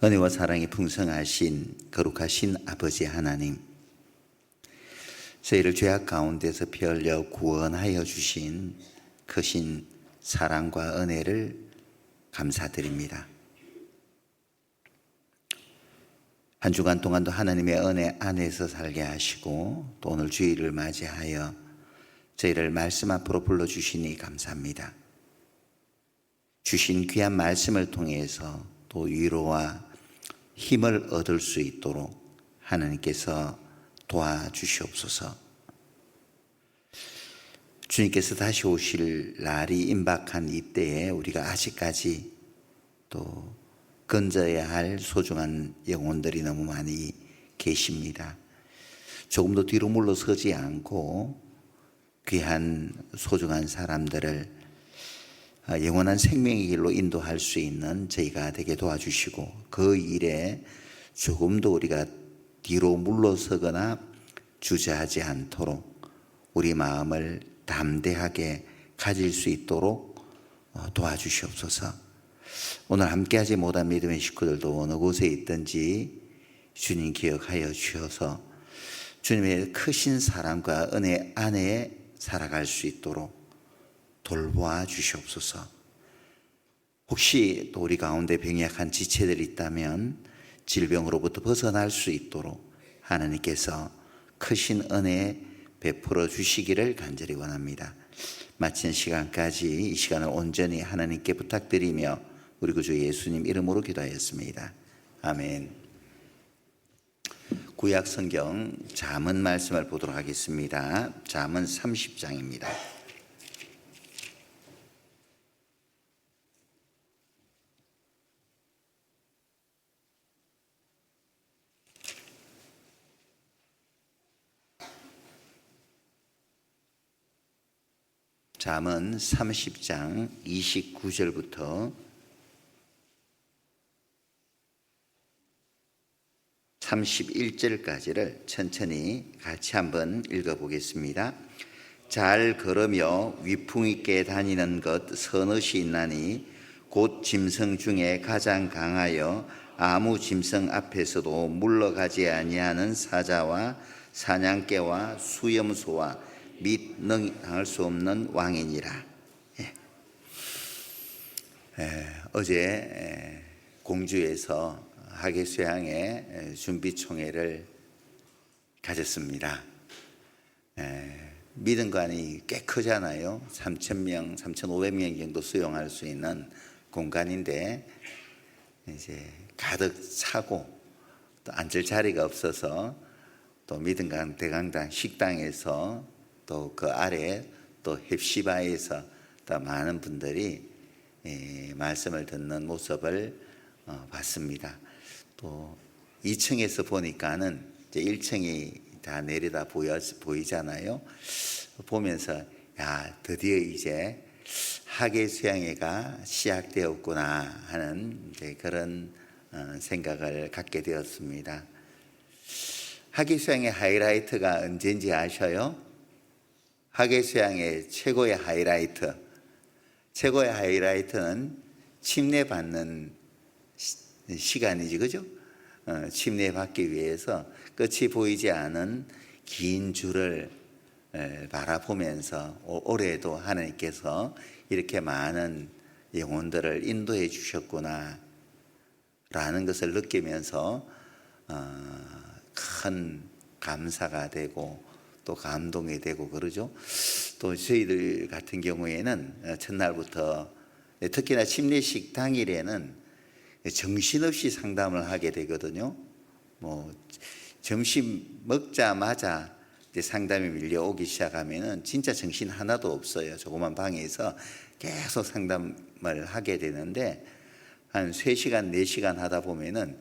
은혜와 사랑이 풍성하신 거룩하신 아버지 하나님, 저희를 죄악 가운데서 피 흘려 구원하여 주신 크신 사랑과 은혜를 감사드립니다. 한 주간 동안도 하나님의 은혜 안에서 살게 하시고 또 오늘 주일을 맞이하여 저희를 말씀 앞으로 불러주시니 감사합니다. 주신 귀한 말씀을 통해서 또 위로와 힘을 얻을 수 있도록 하나님께서 도와주시옵소서. 주님께서 다시 오실 날이 임박한 이때에 우리가 아직까지 또 건져야 할 소중한 영혼들이 너무 많이 계십니다. 조금도 뒤로 물러서지 않고 귀한 소중한 사람들을 영원한 생명의 길로 인도할 수 있는 저희가 되게 도와주시고, 그 일에 조금도 우리가 뒤로 물러서거나 주저하지 않도록 우리 마음을 담대하게 가질 수 있도록 도와주시옵소서. 오늘 함께하지 못한 믿음의 식구들도 어느 곳에 있든지 주님 기억하여 주셔서 주님의 크신 사랑과 은혜 안에 살아갈 수 있도록 돌보아 주시옵소서. 혹시 또 우리 가운데 병약한 지체들이 있다면 질병으로부터 벗어날 수 있도록 하나님께서 크신 은혜 베풀어 주시기를 간절히 원합니다. 마친 시간까지 이 시간을 온전히 하나님께 부탁드리며 우리 구주 예수님 이름으로 기도하였습니다. 아멘. 구약 성경 잠언 말씀을 보도록 하겠습니다. 잠언 30장입니다. 잠언 30장 29절부터 31절까지를 천천히 같이 한번 읽어보겠습니다. 잘 걸으며 위풍 있게 다니는 것 서넛이 있나니 곧 짐승 중에 가장 강하여 아무 짐승 앞에서도 물러가지 아니하는 사자와 사냥개와 수염소와 및 능할 수 없는 왕이니라. 어제 공주에서 하계수양의 준비총회를 가졌습니다. 미등관이 꽤 크잖아요. 3,000명, 3,500명 정도 수용할 수 있는 공간인데 이제 가득 차고 또 앉을 자리가 없어서 또 미등관 대강당 식당에서 또 그 아래 또 헵시바에서 또 많은 분들이 말씀을 듣는 모습을 봤습니다. 또 2층에서 보니까는 이제 1층이 다 내려다 보이잖아요. 보면서 야, 드디어 이제 하계수양회가 시작되었구나 하는 이제 그런 생각을 갖게 되었습니다. 하계수양의 하이라이트가 언제인지 아셔요? 하계수양의 최고의 하이라이트는 침례받는 시간이지, 그죠? 침례받기 위해서 끝이 보이지 않은 긴 줄을 바라보면서 올해도 하나님께서 이렇게 많은 영혼들을 인도해 주셨구나 라는 것을 느끼면서 큰 감사가 되고 또 감동이 되고 그러죠. 또 저희들 같은 경우에는 첫날부터 특히나 침례식 당일에는 정신없이 상담을 하게 되거든요. 뭐 점심 먹자마자 이제 상담이 밀려오기 시작하면은 진짜 정신 하나도 없어요. 조그만 방에서 계속 상담을 하게 되는데 한 3시간, 4시간 하다 보면은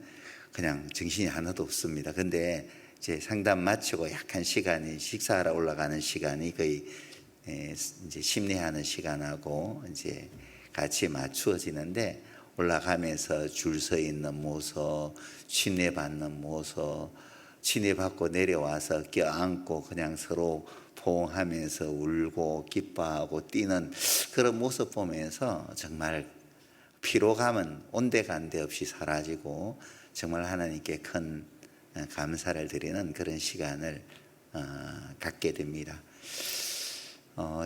그냥 정신이 하나도 없습니다. 근데 이제 상담 마치고 약한 시간이 식사하러 올라가는 시간이 거의 이제 심리하는 시간하고 이제 같이 맞추어지는데 올라가면서 줄 서 있는 모습, 침례받는 모습, 침례받고 내려와서 껴안고 그냥 서로 포옹하면서 울고 기뻐하고 뛰는 그런 모습 보면서 정말 피로감은 온데간데 없이 사라지고 정말 하나님께 큰 감사를 드리는 그런 시간을 갖게 됩니다.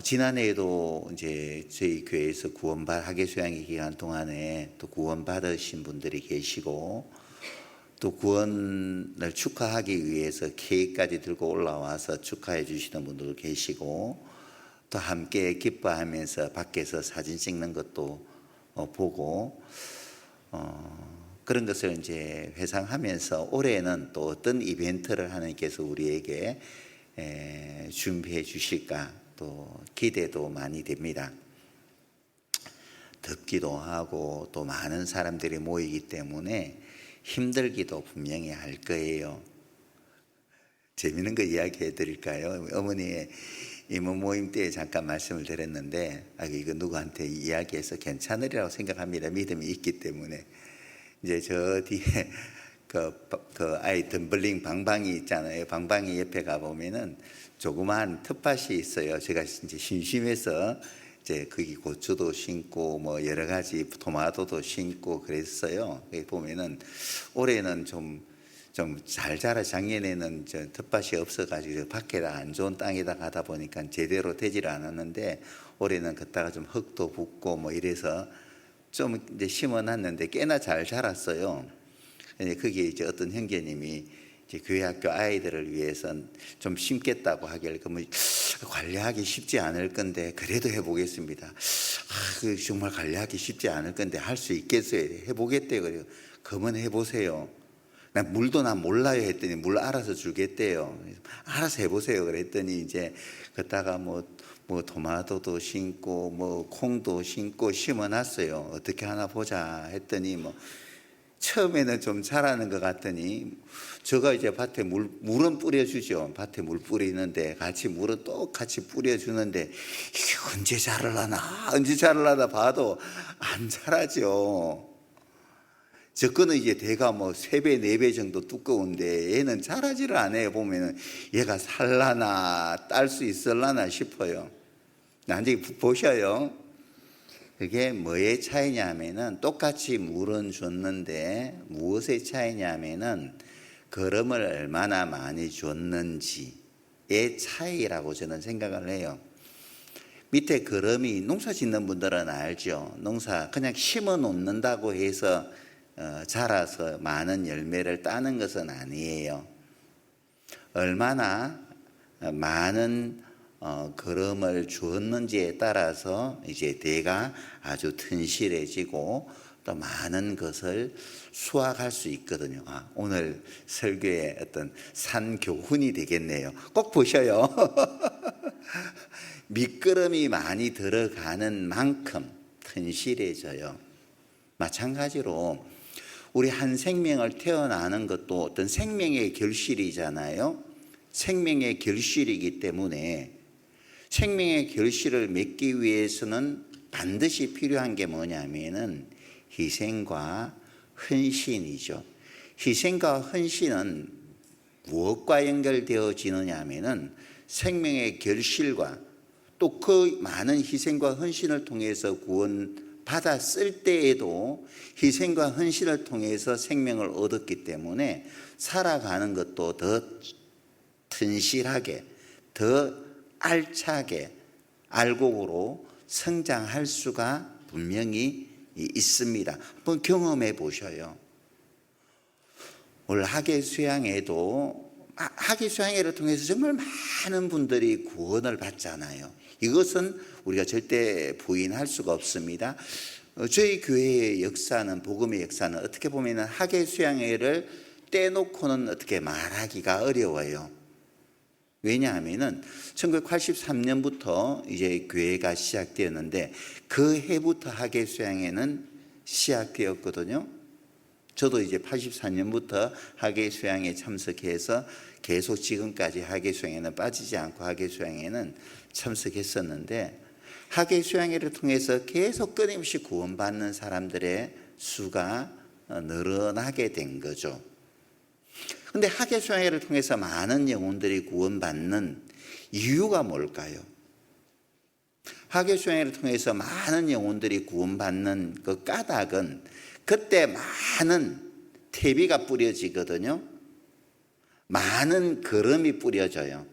지난해에도 이제 저희 교회에서 하계 수양회 기간 동안에 또 구원 받으신 분들이 계시고, 또 구원을 축하하기 위해서 케이크까지 들고 올라와서 축하해 주시는 분들도 계시고, 또 함께 기뻐하면서 밖에서 사진 찍는 것도 보고, 그런 것을 이제 회상하면서 올해는 또 어떤 이벤트를 하나님께서 우리에게 준비해 주실까 또 기대도 많이 됩니다. 덥기도 하고 또 많은 사람들이 모이기 때문에 힘들기도 분명히 할 거예요. 재미있는 거 이야기해 드릴까요? 어머니의 임원 모임 때 잠깐 말씀을 드렸는데, 이거 누구한테 이야기해서 괜찮으리라고 생각합니다. 믿음이 있기 때문에. 이제 저 뒤에 그 아이 덤블링 방방이 있잖아요. 방방이 옆에 가보면은 조그마한 텃밭이 있어요. 제가 이제 심심해서 이제 거기 고추도 심고 뭐 여러 가지 토마토도 심고 그랬어요. 거기 보면은 올해는 좀 잘 자라, 작년에는 저 텃밭이 없어가지고 밖에다 안 좋은 땅에다 가다 보니까 제대로 되질 않았는데, 올해는 걷다가 좀 흙도 붓고 뭐 이래서 좀 이제 심어놨는데 꽤나 잘 자랐어요. 근데 거기에 이제 어떤 형제님이 이제 교회 학교 아이들을 위해서 좀 심겠다고 하길래, 그러면 관리하기 쉽지 않을 건데 그래도 해보겠습니다. 정말 관리하기 쉽지 않을 건데 할 수 있겠어요? 해보겠대요. 그래요. 그러면 해보세요. 난 몰라요 했더니 물 알아서 주겠대요. 알아서 해보세요. 그랬더니 이제 그다가 뭐 토마토도 심고 뭐 콩도 심고 심어놨어요. 어떻게 하나 보자 했더니 뭐 처음에는 좀 자라는 것 같더니, 제가 이제 밭에 물은 뿌려주죠. 밭에 물 뿌리는데 물은 똑같이 뿌려주는데 이게 언제 자랄라나 봐도 안 자라죠. 저 거는 이제 대가 뭐 3배, 4배 정도 두꺼운데 얘는 자라지를 않아요. 보면은 얘가 살라나 딸 수 있을라나 싶어요. 나중에 보셔요. 그게 뭐의 차이냐면은, 똑같이 물은 줬는데 무엇의 차이냐면은 거름을 얼마나 많이 줬는지의 차이라고 저는 생각을 해요. 밑에 거름이, 농사 짓는 분들은 알죠. 농사 그냥 심어 놓는다고 해서 자라서 많은 열매를 따는 것은 아니에요. 얼마나 많은 거름을 주었는지에 따라서 이제 대가 아주 튼실해지고 또 많은 것을 수확할 수 있거든요. 오늘 설교의 어떤 산교훈이 되겠네요. 꼭 보셔요. 밑거름이 많이 들어가는 만큼 튼실해져요. 마찬가지로 우리 한 생명을 태어나는 것도 어떤 생명의 결실이잖아요. 생명의 결실이기 때문에 생명의 결실을 맺기 위해서는 반드시 필요한 게 뭐냐면은 희생과 헌신이죠. 희생과 헌신은 무엇과 연결되어지느냐 하면은 생명의 결실과, 또 그 많은 희생과 헌신을 통해서 구원받았을 때에도 희생과 헌신을 통해서 생명을 얻었기 때문에 살아가는 것도 더 튼실하게, 더 알차게 알곡으로 성장할 수가 분명히 있습니다. 한번 경험해 보셔요. 올 하계 수양회도, 하계 수양회를 통해서 정말 많은 분들이 구원을 받잖아요. 이것은 우리가 절대 부인할 수가 없습니다. 저희 교회의 역사는, 복음의 역사는 어떻게 보면 하계 수양회를 떼놓고는 어떻게 말하기가 어려워요. 왜냐하면은 1983년부터 이제 교회가 시작되었는데 그 해부터 하계 수양회는 시작되었거든요. 저도 이제 84년부터 하계 수양회에 참석해서 계속 지금까지 하계 수양회는 빠지지 않고 하계 수양회는 참석했었는데, 하계 수양회를 통해서 계속 끊임없이 구원받는 사람들의 수가 늘어나게 된 거죠. 근데 하계 수양회를 통해서 많은 영혼들이 구원받는 이유가 뭘까요? 하계수양회를 통해서 많은 영혼들이 구원받는 그 까닭은 그때 많은 퇴비가 뿌려지거든요. 많은 거름이 뿌려져요.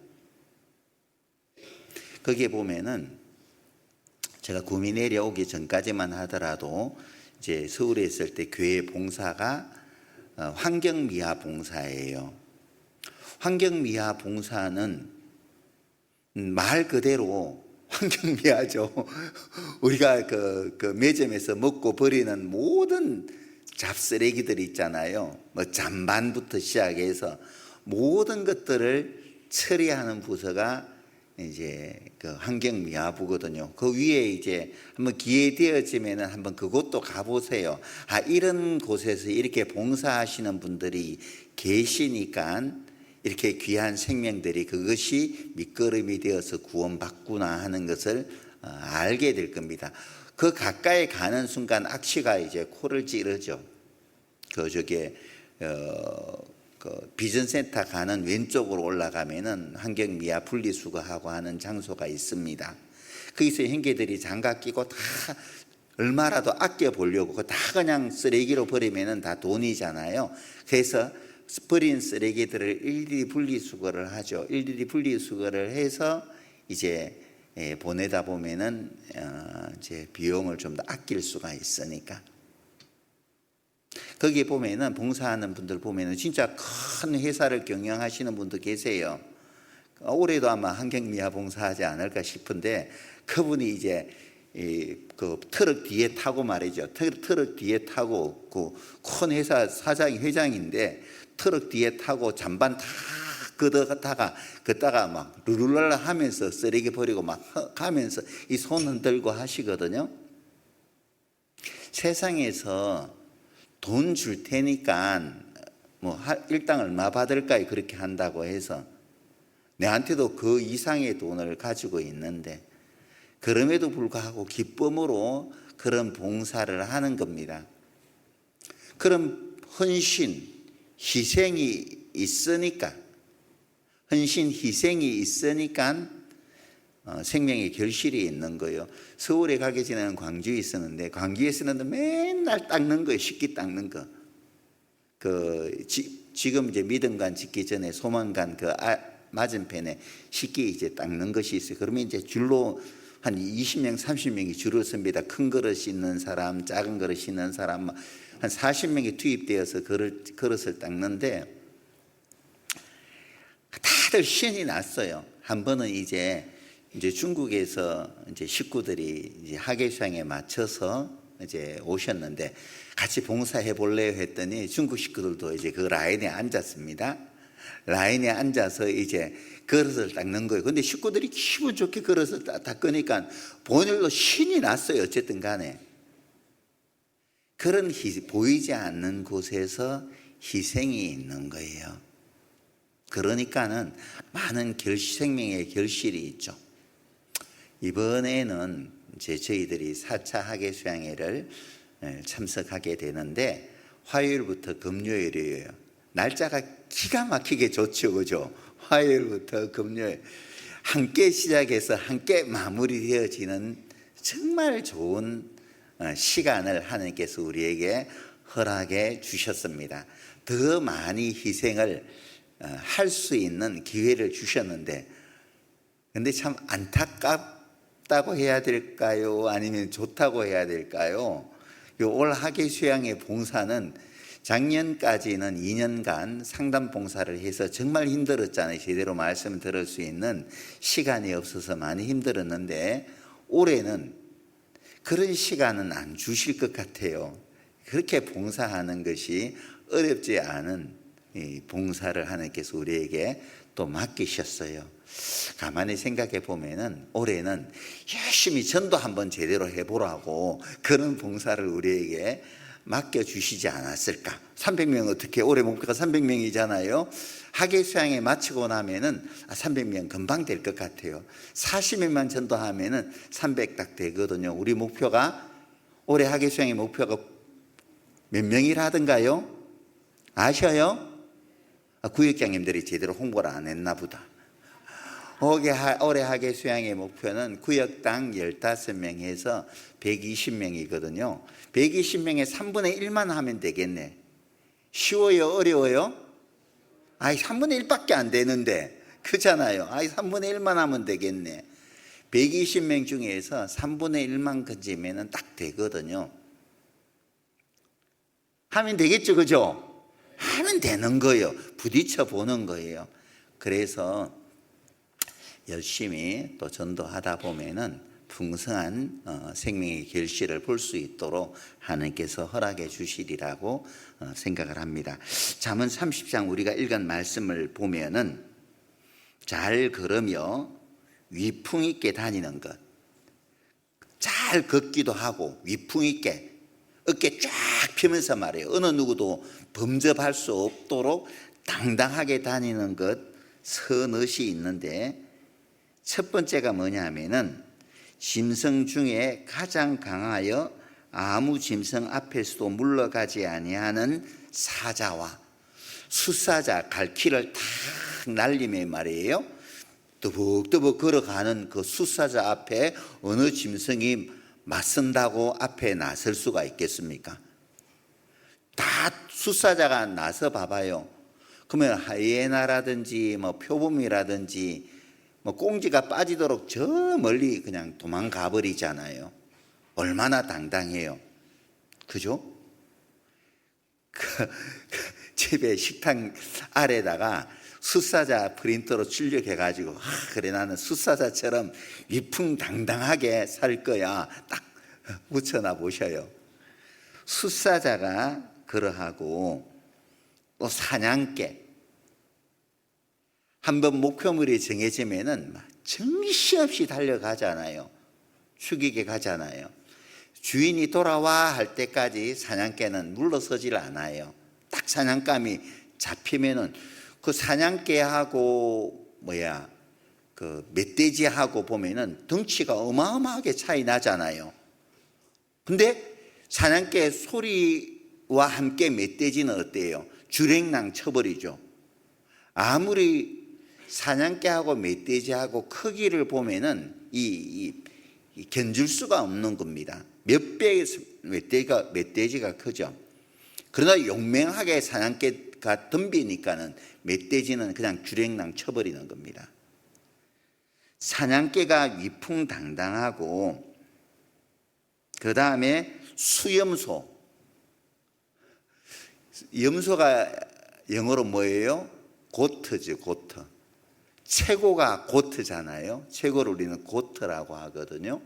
거기에 보면은 제가 구미 내려오기 전까지만 하더라도 이제 서울에 있을 때 교회 봉사가 환경미화 봉사예요. 환경미화 봉사는 말 그대로 환경미화죠. 우리가 그 매점에서 먹고 버리는 모든 잡쓰레기들 있잖아요. 뭐 잔반부터 시작해서 모든 것들을 처리하는 부서가 이제 그 환경미화부거든요. 그 위에 이제 한번 기회 되어지면은 한번 그곳도 가보세요. 아, 이런 곳에서 이렇게 봉사하시는 분들이 계시니까 이렇게 귀한 생명들이 그것이 밑거름이 되어서 구원받구나 하는 것을 알게 될 겁니다. 그 가까이 가는 순간 악취가 이제 코를 찌르죠. 그 비전센터 가는 왼쪽으로 올라가면은 환경미화 분리수거하고 하는 장소가 있습니다. 거기서 형제들이 장갑 끼고 다 얼마라도 아껴 보려고 다 그냥 쓰레기로 버리면은 다 돈이잖아요. 그래서 버린 쓰레기들을 일일이 분리수거를 하죠. 일일이 분리수거를 해서 이제 보내다 보면은 이제 비용을 좀 더 아낄 수가 있으니까. 거기 보면은 봉사하는 분들 보면은 진짜 큰 회사를 경영하시는 분도 계세요. 올해도 아마 환경미화 봉사하지 않을까 싶은데 그분이 이제 그 트럭 뒤에 타고 말이죠. 트럭 뒤에 타고 그 큰 회사 회장인데 트럭 뒤에 타고 잔반 다 걷다가 막 룰랄라 하면서 쓰레기 버리고 막 가면서 이 손 흔들고 하시거든요. 세상에서 돈 줄 테니까 뭐 일당 얼마 받을까요? 그렇게 한다고 해서 내한테도 그 이상의 돈을 가지고 있는데 그럼에도 불구하고 기쁨으로 그런 봉사를 하는 겁니다. 그런 헌신, 희생이 있으니까 생명의 결실이 있는 거예요. 서울에 가기 전에는 광주에 있었는데 광주에서는 맨날 닦는 거예요. 식기 닦는 거. 지금 이제 믿음관 짓기 전에 소망관 맞은편에 식기 이제 닦는 것이 있어요. 그러면 이제 줄로 한 20명, 30명이 줄을 섭니다. 큰 그릇 있는 사람, 작은 그릇 있는 사람 한 40명이 투입되어서 그릇을 닦는데 다들 신이 났어요. 한 번은 이제 중국에서 이제 식구들이 이제 하계수양에 맞춰서 이제 오셨는데 같이 봉사해 볼래요 했더니 중국 식구들도 이제 그 라인에 앉았습니다. 라인에 앉아서 이제 그릇을 닦는 거예요. 근데 식구들이 기분 좋게 그릇을 닦으니까 본인도 신이 났어요. 어쨌든 간에. 그런 보이지 않는 곳에서 희생이 있는 거예요. 그러니까는 많은 생명의 결실이 있죠. 이번에는 저희들이 4차 하계수양회를 참석하게 되는데 화요일부터 금요일이에요. 날짜가 기가 막히게 좋죠, 그죠? 화요일부터 금요일 함께 시작해서 함께 마무리되어지는 정말 좋은 시간을 하나님께서 우리에게 허락해 주셨습니다. 더 많이 희생을 할 수 있는 기회를 주셨는데 근데 참 안타깝다고 해야 될까요? 아니면 좋다고 해야 될까요? 올 하계수양의 봉사는 작년까지는 2년간 상담 봉사를 해서 정말 힘들었잖아요. 제대로 말씀을 들을 수 있는 시간이 없어서 많이 힘들었는데 올해는 그런 시간은 안 주실 것 같아요. 그렇게 봉사하는 것이 어렵지 않은 이 봉사를 하나님께서 우리에게 또 맡기셨어요. 가만히 생각해 보면은 올해는 열심히 전도 한번 제대로 해보라고 그런 봉사를 우리에게 맡겨주시지 않았을까. 300명 어떻게 올해 목표가 300명이잖아요. 하계수양에 마치고 나면은 300명 금방 될 것 같아요. 40명만 전도하면은 300 딱 되거든요. 우리 목표가 올해 하계수양의 목표가 몇 명이라든가요? 아셔요? 구역장님들이 제대로 홍보를 안 했나 보다. 올해 학예 수양의 목표는 구역당 15명 해서 120명이거든요. 120명에 3분의 1만 하면 되겠네. 쉬워요? 어려워요? 3분의 1밖에 안 되는데. 그렇잖아요. 3분의 1만 하면 되겠네. 120명 중에서 3분의 1만 건지면 딱 되거든요. 하면 되겠죠, 그죠? 하면 되는 거예요. 부딪혀 보는 거예요. 그래서 열심히 또 전도하다 보면은 풍성한 생명의 결실을 볼 수 있도록 하나님께서 허락해 주시리라고 생각을 합니다. 잠언 30장 우리가 읽은 말씀을 보면은 잘 걸으며 위풍 있게 다니는 것, 잘 걷기도 하고 위풍 있게 어깨 쫙 펴면서 말이에요. 어느 누구도 범접할 수 없도록 당당하게 다니는 것 서너시 있는데, 첫 번째가 뭐냐면은 짐승 중에 가장 강하여 아무 짐승 앞에서도 물러가지 아니하는 사자와 숫사자, 갈퀴를 탁 날리며 말이에요. 뜨벅뜨벅 걸어가는 그 숫사자 앞에 어느 짐승이 맞선다고 앞에 나설 수가 있겠습니까? 다 숫사자가 나서 봐봐요. 그러면 하이에나라든지 표범이라든지 꽁지가 빠지도록 저 멀리 그냥 도망가 버리잖아요. 얼마나 당당해요. 그죠? 집에 식탁 아래다가 숫사자 프린터로 출력해가지고 그래 나는 숫사자처럼 위풍당당하게 살 거야 딱 붙여놔 보셔요. 숫사자가 그러하고 또 사냥개, 한번 목표물이 정해지면은 정신없이 달려가잖아요. 죽이게 가잖아요. 주인이 돌아와 할 때까지 사냥개는 물러서질 않아요. 딱 사냥감이 잡히면은 그 사냥개하고 그 멧돼지하고 보면은 덩치가 어마어마하게 차이 나잖아요. 근데 사냥개 소리와 함께 멧돼지는 어때요? 주랭랑 쳐버리죠. 아무리 사냥개하고 멧돼지하고 크기를 보면은 견줄 수가 없는 겁니다. 몇 배의 멧돼지가 크죠. 그러나 용맹하게 사냥개가 덤비니까는 멧돼지는 그냥 주랭랑 쳐버리는 겁니다. 사냥개가 위풍당당하고, 그 다음에 수염소. 염소가 영어로 뭐예요? 고트죠, 고트. 최고가 고트잖아요. 최고를 우리는 고트라고 하거든요.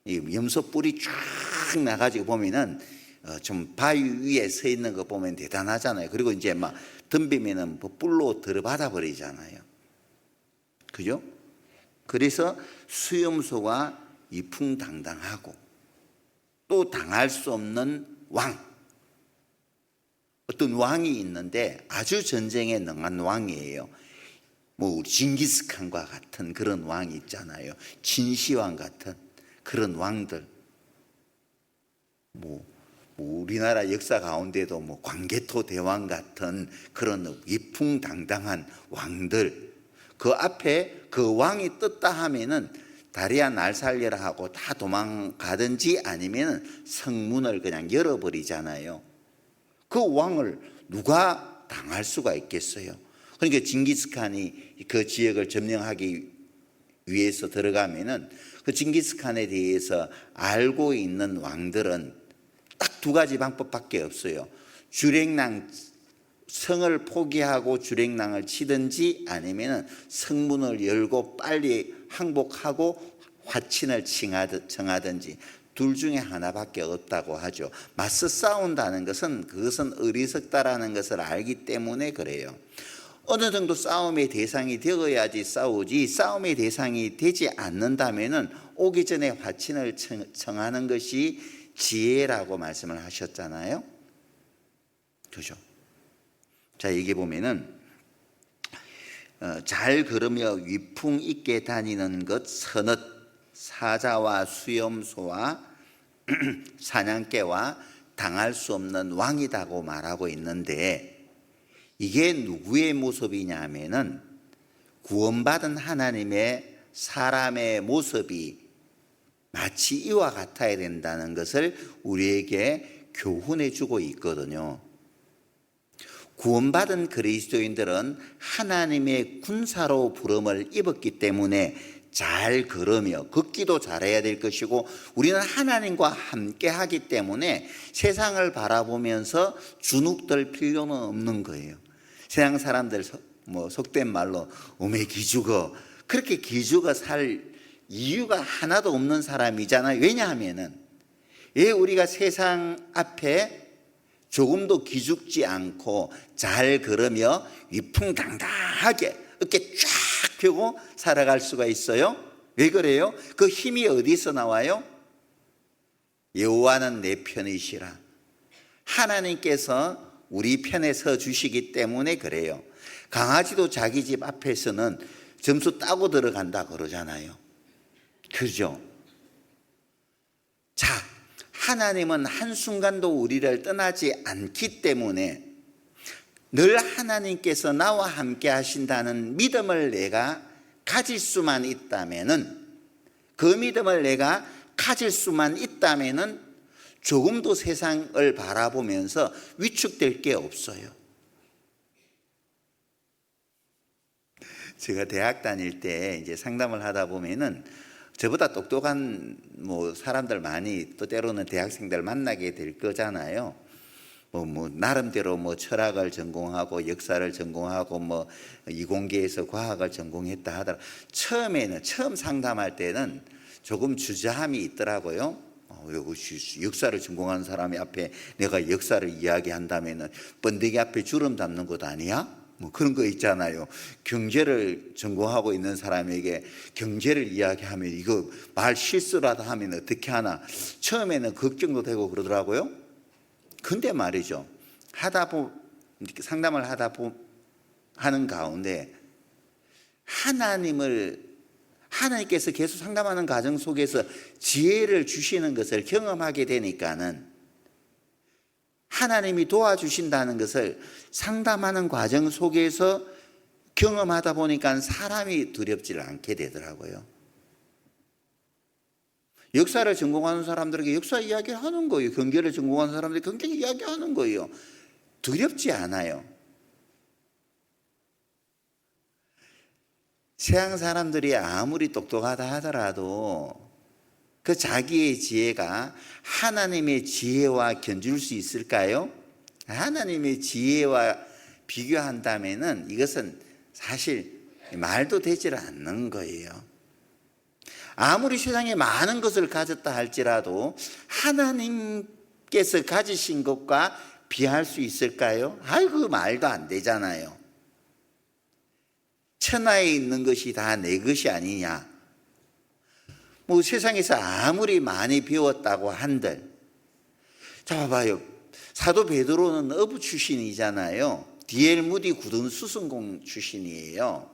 이 염소 뿔이 쫙 나가지고 보면은 좀 바위 위에 서 있는 거 보면 대단하잖아요. 그리고 이제 막 덤비면은 뿔로 들어받아 버리잖아요. 그죠? 그래서 수염소가 위풍당당하고, 또 당할 수 없는 왕. 어떤 왕이 있는데 아주 전쟁에 능한 왕이에요. 우리 징기스칸과 같은 그런 왕이 있잖아요. 진시황 같은 그런 왕들. 우리나라 역사 가운데도 광개토 대왕 같은 그런 위풍당당한 왕들. 그 앞에 그 왕이 떴다 하면은 다리야 날 살려라 하고 다 도망가든지 아니면 성문을 그냥 열어버리잖아요. 그 왕을 누가 당할 수가 있겠어요? 그러니까 징기스칸이 그 지역을 점령하기 위해서 들어가면은 그 징기스칸에 대해서 알고 있는 왕들은 딱 두 가지 방법밖에 없어요. 주랭랑 성을 포기하고 주랭랑을 치든지 아니면 성문을 열고 빨리 항복하고 화친을 청하든지 둘 중에 하나밖에 없다고 하죠. 맞서 싸운다는 것은 그것은 어리석다라는 것을 알기 때문에 그래요. 어느 정도 싸움의 대상이 되어야지 싸우지, 싸움의 대상이 되지 않는다면은 오기 전에 화친을 청하는 것이 지혜라고 말씀을 하셨잖아요. 그죠? 자, 여기 보면은 잘 걸으며 위풍 있게 다니는 것 서넛, 사자와 수염소와 사냥개와 당할 수 없는 왕이라고 말하고 있는데, 이게 누구의 모습이냐 하면은 구원받은 하나님의 사람의 모습이 마치 이와 같아야 된다는 것을 우리에게 교훈해 주고 있거든요. 구원받은 그리스도인들은 하나님의 군사로 부름을 입었기 때문에 잘 걸으며 걷기도 잘해야 될 것이고, 우리는 하나님과 함께 하기 때문에 세상을 바라보면서 주눅들 필요는 없는 거예요. 세상 사람들 속된 말로 오메 기죽어, 그렇게 기죽어 살 이유가 하나도 없는 사람이잖아요. 왜냐하면은 왜 우리가 세상 앞에 조금도 기죽지 않고 잘 걸으며 위풍당당하게 어깨 쫙 펴고 살아갈 수가 있어요? 왜 그래요? 그 힘이 어디서 나와요? 여호와는 내 편이시라. 하나님께서 우리 편에 서 주시기 때문에 그래요. 강아지도 자기 집 앞에서는 점수 따고 들어간다 그러잖아요. 그죠? 자, 하나님은 한순간도 우리를 떠나지 않기 때문에 늘 하나님께서 나와 함께 하신다는 믿음을 내가 가질 수만 있다면은, 그 믿음을 내가 가질 수만 있다면은 조금도 세상을 바라보면서 위축될 게 없어요. 제가 대학 다닐 때 이제 상담을 하다 보면은 저보다 똑똑한 사람들 많이, 또 때로는 대학생들 만나게 될 거잖아요. 나름대로 철학을 전공하고 역사를 전공하고 이공계에서 과학을 전공했다 하더라. 처음 상담할 때는 조금 주저함이 있더라고요. 역사를 전공하는 사람이 앞에 내가 역사를 이야기한다면은 번데기 앞에 주름 담는 것 아니야? 그런 거 있잖아요. 경제를 전공하고 있는 사람에게 경제를 이야기하면 이거 말 실수라도 하면 어떻게 하나, 처음에는 걱정도 되고 그러더라고요. 근데 말이죠, 상담을 하는 가운데 하나님께서 계속 상담하는 과정 속에서 지혜를 주시는 것을 경험하게 되니까는, 하나님이 도와주신다는 것을 상담하는 과정 속에서 경험하다 보니까 사람이 두렵지를 않게 되더라고요. 역사를 전공하는 사람들에게 역사 이야기하는 거예요. 경제를 전공하는 사람들에게 경제 이야기하는 거예요. 두렵지 않아요. 세상 사람들이 아무리 똑똑하다 하더라도 그 자기의 지혜가 하나님의 지혜와 견줄 수 있을까요? 하나님의 지혜와 비교한다면은 이것은 사실 말도 되질 않는 거예요. 아무리 세상에 많은 것을 가졌다 할지라도 하나님께서 가지신 것과 비할 수 있을까요? 아이고, 말도 안 되잖아요. 천하에 있는 것이 다 내 것이 아니냐. 세상에서 아무리 많이 배웠다고 한들, 자 봐봐요, 사도 베드로는 어부 출신이잖아요. D.L. 무디 굳은 수성공 출신이에요.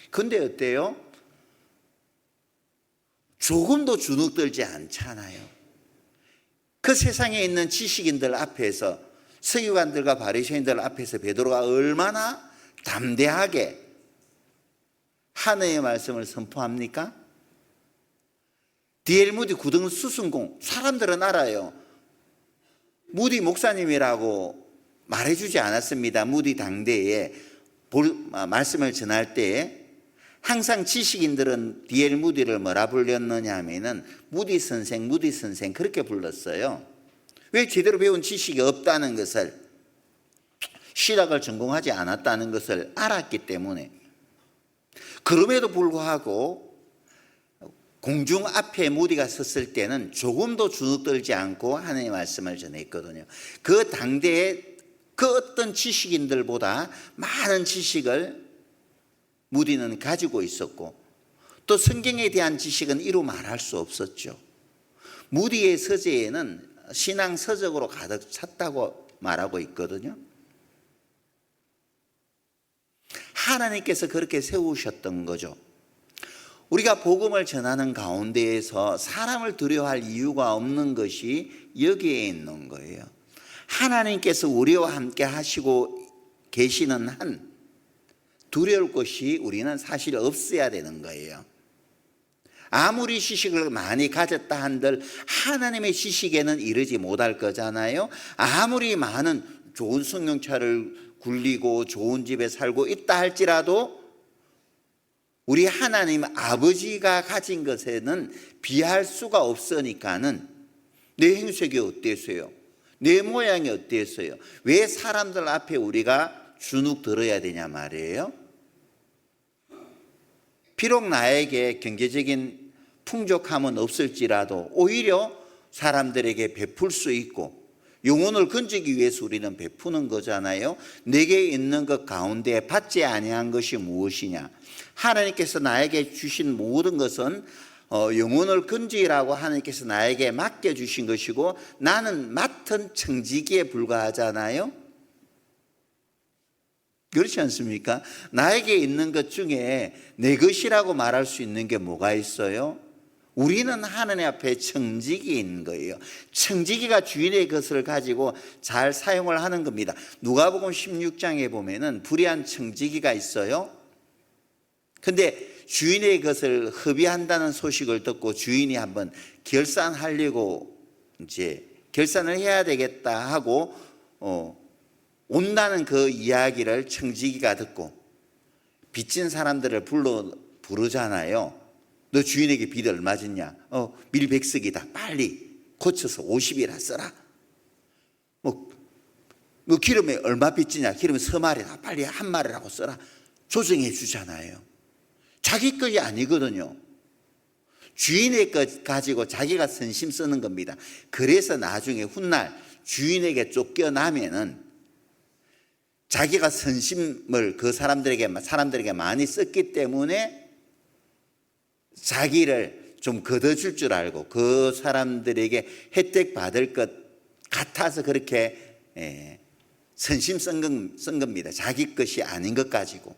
근데 어때요? 조금도 주눅들지 않잖아요. 그 세상에 있는 지식인들 앞에서, 서기관들과 바리새인들 앞에서 베드로가 얼마나 담대하게 하나님의 말씀을 선포합니까? D.L. 무디 굳은 수성공, 사람들은 알아요. 무디 목사님이라고 말해주지 않았습니다. 무디 당대에 말씀을 전할 때에 항상 지식인들은 D.L. 무디를 뭐라 불렸느냐 하면은 무디 선생 그렇게 불렀어요. 왜? 제대로 배운 지식이 없다는 것을, 신학을 전공하지 않았다는 것을 알았기 때문에. 그럼에도 불구하고 공중 앞에 무디가 섰을 때는 조금도 주눅들지 않고 하나님의 말씀을 전했거든요. 그 당대에 그 어떤 지식인들보다 많은 지식을 무디는 가지고 있었고, 또 성경에 대한 지식은 이루 말할 수 없었죠. 무디의 서재에는 신앙 서적으로 가득 찼다고 말하고 있거든요. 하나님께서 그렇게 세우셨던 거죠. 우리가 복음을 전하는 가운데에서 사람을 두려워할 이유가 없는 것이 여기에 있는 거예요. 하나님께서 우리와 함께 하시고 계시는 한 두려울 것이 우리는 사실 없어야 되는 거예요. 아무리 지식을 많이 가졌다 한들 하나님의 지식에는 이르지 못할 거잖아요. 아무리 많은 좋은 승용차를 굴리고 좋은 집에 살고 있다 할지라도 우리 하나님 아버지가 가진 것에는 비할 수가 없으니까는 내 행색이 어땠어요? 내 모양이 어땠어요? 왜 사람들 앞에 우리가 주눅 들어야 되냐 말이에요. 비록 나에게 경제적인 풍족함은 없을지라도 오히려 사람들에게 베풀 수 있고 영혼을 건지기 위해서 우리는 베푸는 거잖아요. 내게 있는 것 가운데 받지 아니한 것이 무엇이냐? 하나님께서 나에게 주신 모든 것은 영혼을 건지라고 하나님께서 나에게 맡겨주신 것이고 나는 맡은 청지기에 불과하잖아요. 그렇지 않습니까? 나에게 있는 것 중에 내 것이라고 말할 수 있는 게 뭐가 있어요? 우리는 하나님 앞에 청지기인 거예요. 청지기가 주인의 것을 가지고 잘 사용을 하는 겁니다. 누가복음 16장에 보면은 불의한 청지기가 있어요. 근데 주인의 것을 허비한다는 소식을 듣고 주인이 한번 결산하려고 이제 결산을 해야 되겠다 하고 온다는 그 이야기를 청지기가 듣고 빚진 사람들을 부르잖아요. 너 주인에게 빚이 얼마 졌냐? 밀백석이다. 빨리 고쳐서 50이라 써라. 너 기름에 얼마 빚지냐? 기름에 서말이다. 빨리 한 말이라고 써라. 조정해 주잖아요. 자기 것이 아니거든요. 주인의 것 가지고 자기가 선심 쓰는 겁니다. 그래서 나중에 훗날 주인에게 쫓겨나면은 자기가 선심을 그 사람들에게 많이 썼기 때문에 자기를 좀 걷어줄 줄 알고 그 사람들에게 혜택 받을 것 같아서 그렇게 선심 쓴 겁니다. 자기 것이 아닌 것 가지고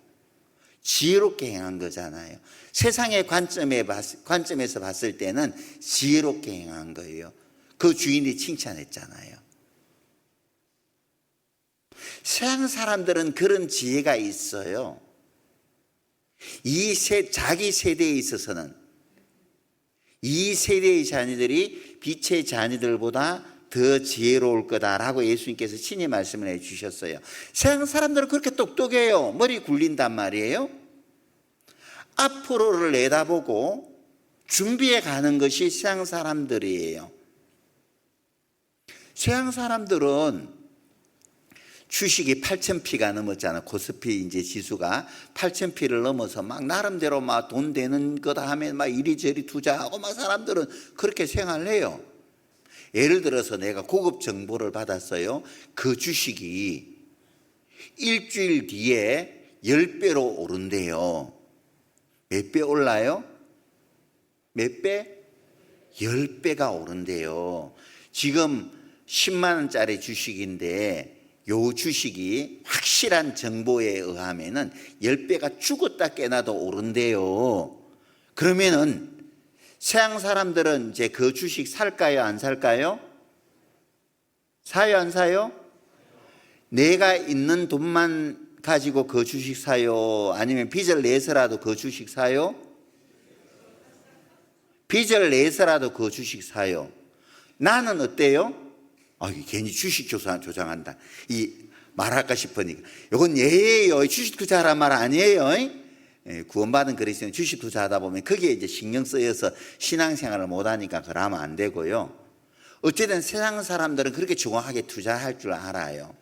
지혜롭게 행한 거잖아요. 세상의 관점에서 봤을 때는 지혜롭게 행한 거예요. 그 주인이 칭찬했잖아요. 세상 사람들은 그런 지혜가 있어요. 자기 세대에 있어서는 이 세대의 자녀들이 빛의 자녀들보다 더 지혜로울 거다라고 예수님께서 친히 말씀을 해주셨어요. 세상 사람들은 그렇게 똑똑해요. 머리 굴린단 말이에요. 앞으로를 내다보고 준비해 가는 것이 세상 사람들이에요. 세상 사람들은 주식이 8,000P가 넘었잖아. 코스피 이제 지수가 8,000P를 넘어서 막 나름대로 막 돈 되는 거다 하면 막 이리저리 투자하고 막 사람들은 그렇게 생활을 해요. 예를 들어서 내가 고급 정보를 받았어요. 그 주식이 일주일 뒤에 10배로 오른대요. 몇 배 올라요? 몇 배? 10배가 오른대요. 지금 10만 원짜리 주식인데 요 주식이 확실한 정보에 의하면은 10배가 죽었다 깨나도 오른대요. 그러면은 서양 사람들은 이제 그 주식 살까요? 안 살까요? 사요? 안 사요? 내가 있는 돈만 가지고 그 주식 사요? 아니면 빚을 내서라도 그 주식 사요? 빚을 내서라도 그 주식 사요. 나는 어때요? 괜히 주식 조장한다. 말할까 싶으니까. 이건 예예요. 주식 투자하란 말 아니에요. 구원받은 그리스도인 주식 투자하다 보면 거기에 이제 신경 쓰여서 신앙생활을 못하니까 그러면 안 되고요. 어쨌든 세상 사람들은 그렇게 정확하게 투자할 줄 알아요.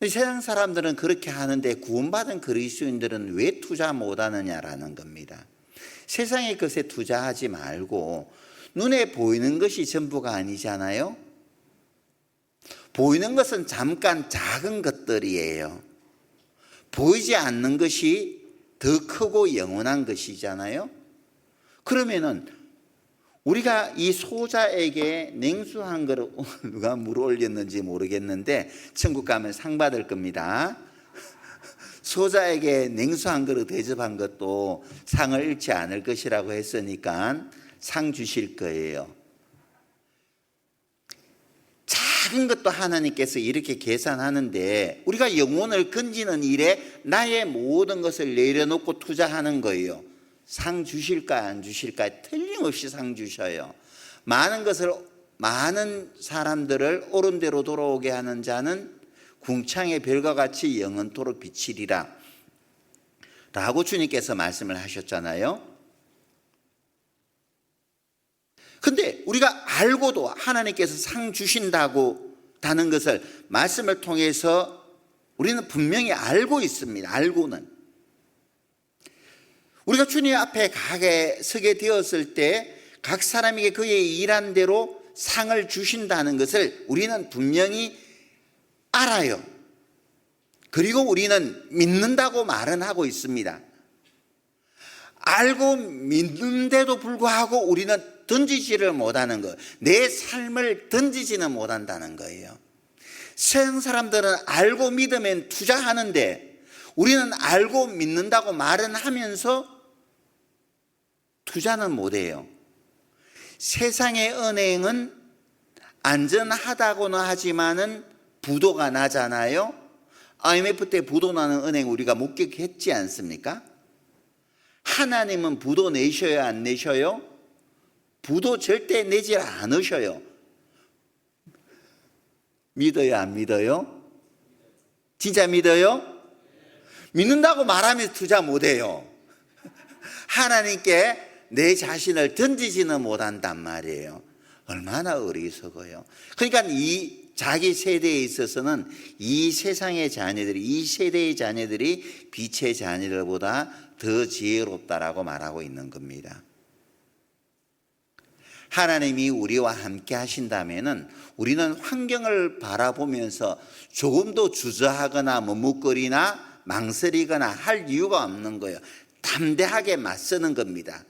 세상 사람들은 그렇게 하는데 구원받은 그리스도인들은 왜 투자 못하느냐라는 겁니다. 세상의 것에 투자하지 말고 눈에 보이는 것이 전부가 아니잖아요. 보이는 것은 잠깐 작은 것들이에요. 보이지 않는 것이 더 크고 영원한 것이잖아요. 그러면은 우리가 이 소자에게 냉수 한 그릇, 누가 물 올렸는지 모르겠는데 천국 가면 상 받을 겁니다. 소자에게 냉수 한 그릇 대접한 것도 상을 잃지 않을 것이라고 했으니까 상 주실 거예요. 작은 것도 하나님께서 이렇게 계산하는데 우리가 영혼을 건지는 일에 나의 모든 것을 내려놓고 투자하는 거예요. 상 주실까 안 주실까? 틀림없이 상 주셔요. 많은 사람들을 옳은 대로 돌아오게 하는 자는 궁창의 별과 같이 영원토록 비치리라 라고 주님께서 말씀을 하셨잖아요. 근데 우리가 알고도 하나님께서 상 주신다고 다는 것을 말씀을 통해서 우리는 분명히 알고 있습니다. 알고는. 우리가 주님 앞에 가게 서게 되었을 때 각 사람에게 그의 일한 대로 상을 주신다는 것을 우리는 분명히 알아요. 그리고 우리는 믿는다고 말은 하고 있습니다. 알고 믿는데도 불구하고 우리는 던지지를 못하는 것, 내 삶을 던지지는 못한다는 거예요. 세상 사람들은 알고 믿으면 투자하는데 우리는 알고 믿는다고 말은 하면서 투자는 못해요. 세상의 은행은 안전하다고는 하지만은 부도가 나잖아요. IMF 때 부도 나는 은행 우리가 목격했지 않습니까? 하나님은 부도 내셔요, 안 내셔요? 부도 절대 내지 않으셔요. 믿어요, 안 믿어요? 진짜 믿어요? 믿는다고 말하면서 투자 못해요. 하나님께 내 자신을 던지지는 못한단 말이에요. 얼마나 어리석어요. 그러니까 이 자기 세대에 있어서는 이 세상의 자녀들이, 이 세대의 자녀들이 빛의 자녀들보다 더 지혜롭다라고 말하고 있는 겁니다. 하나님이 우리와 함께 하신다면은 우리는 환경을 바라보면서 조금도 주저하거나 머뭇거리나 망설이거나 할 이유가 없는 거예요. 담대하게 맞서는 겁니다.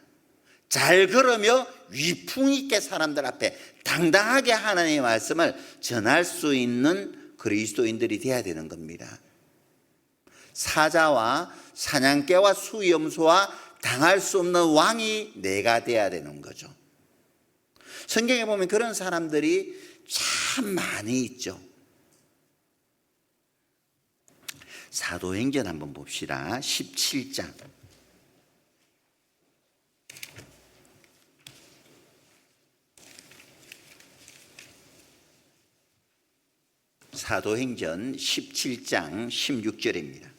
잘 걸으며 위풍 있게 사람들 앞에 당당하게 하나님의 말씀을 전할 수 있는 그리스도인들이 되어야 되는 겁니다. 사자와 사냥개와 수염소와 당할 수 없는 왕이 내가 되어야 되는 거죠. 성경에 보면 그런 사람들이 참 많이 있죠. 사도행전 한번 봅시다. 17장. 사도행전 17장 16절입니다.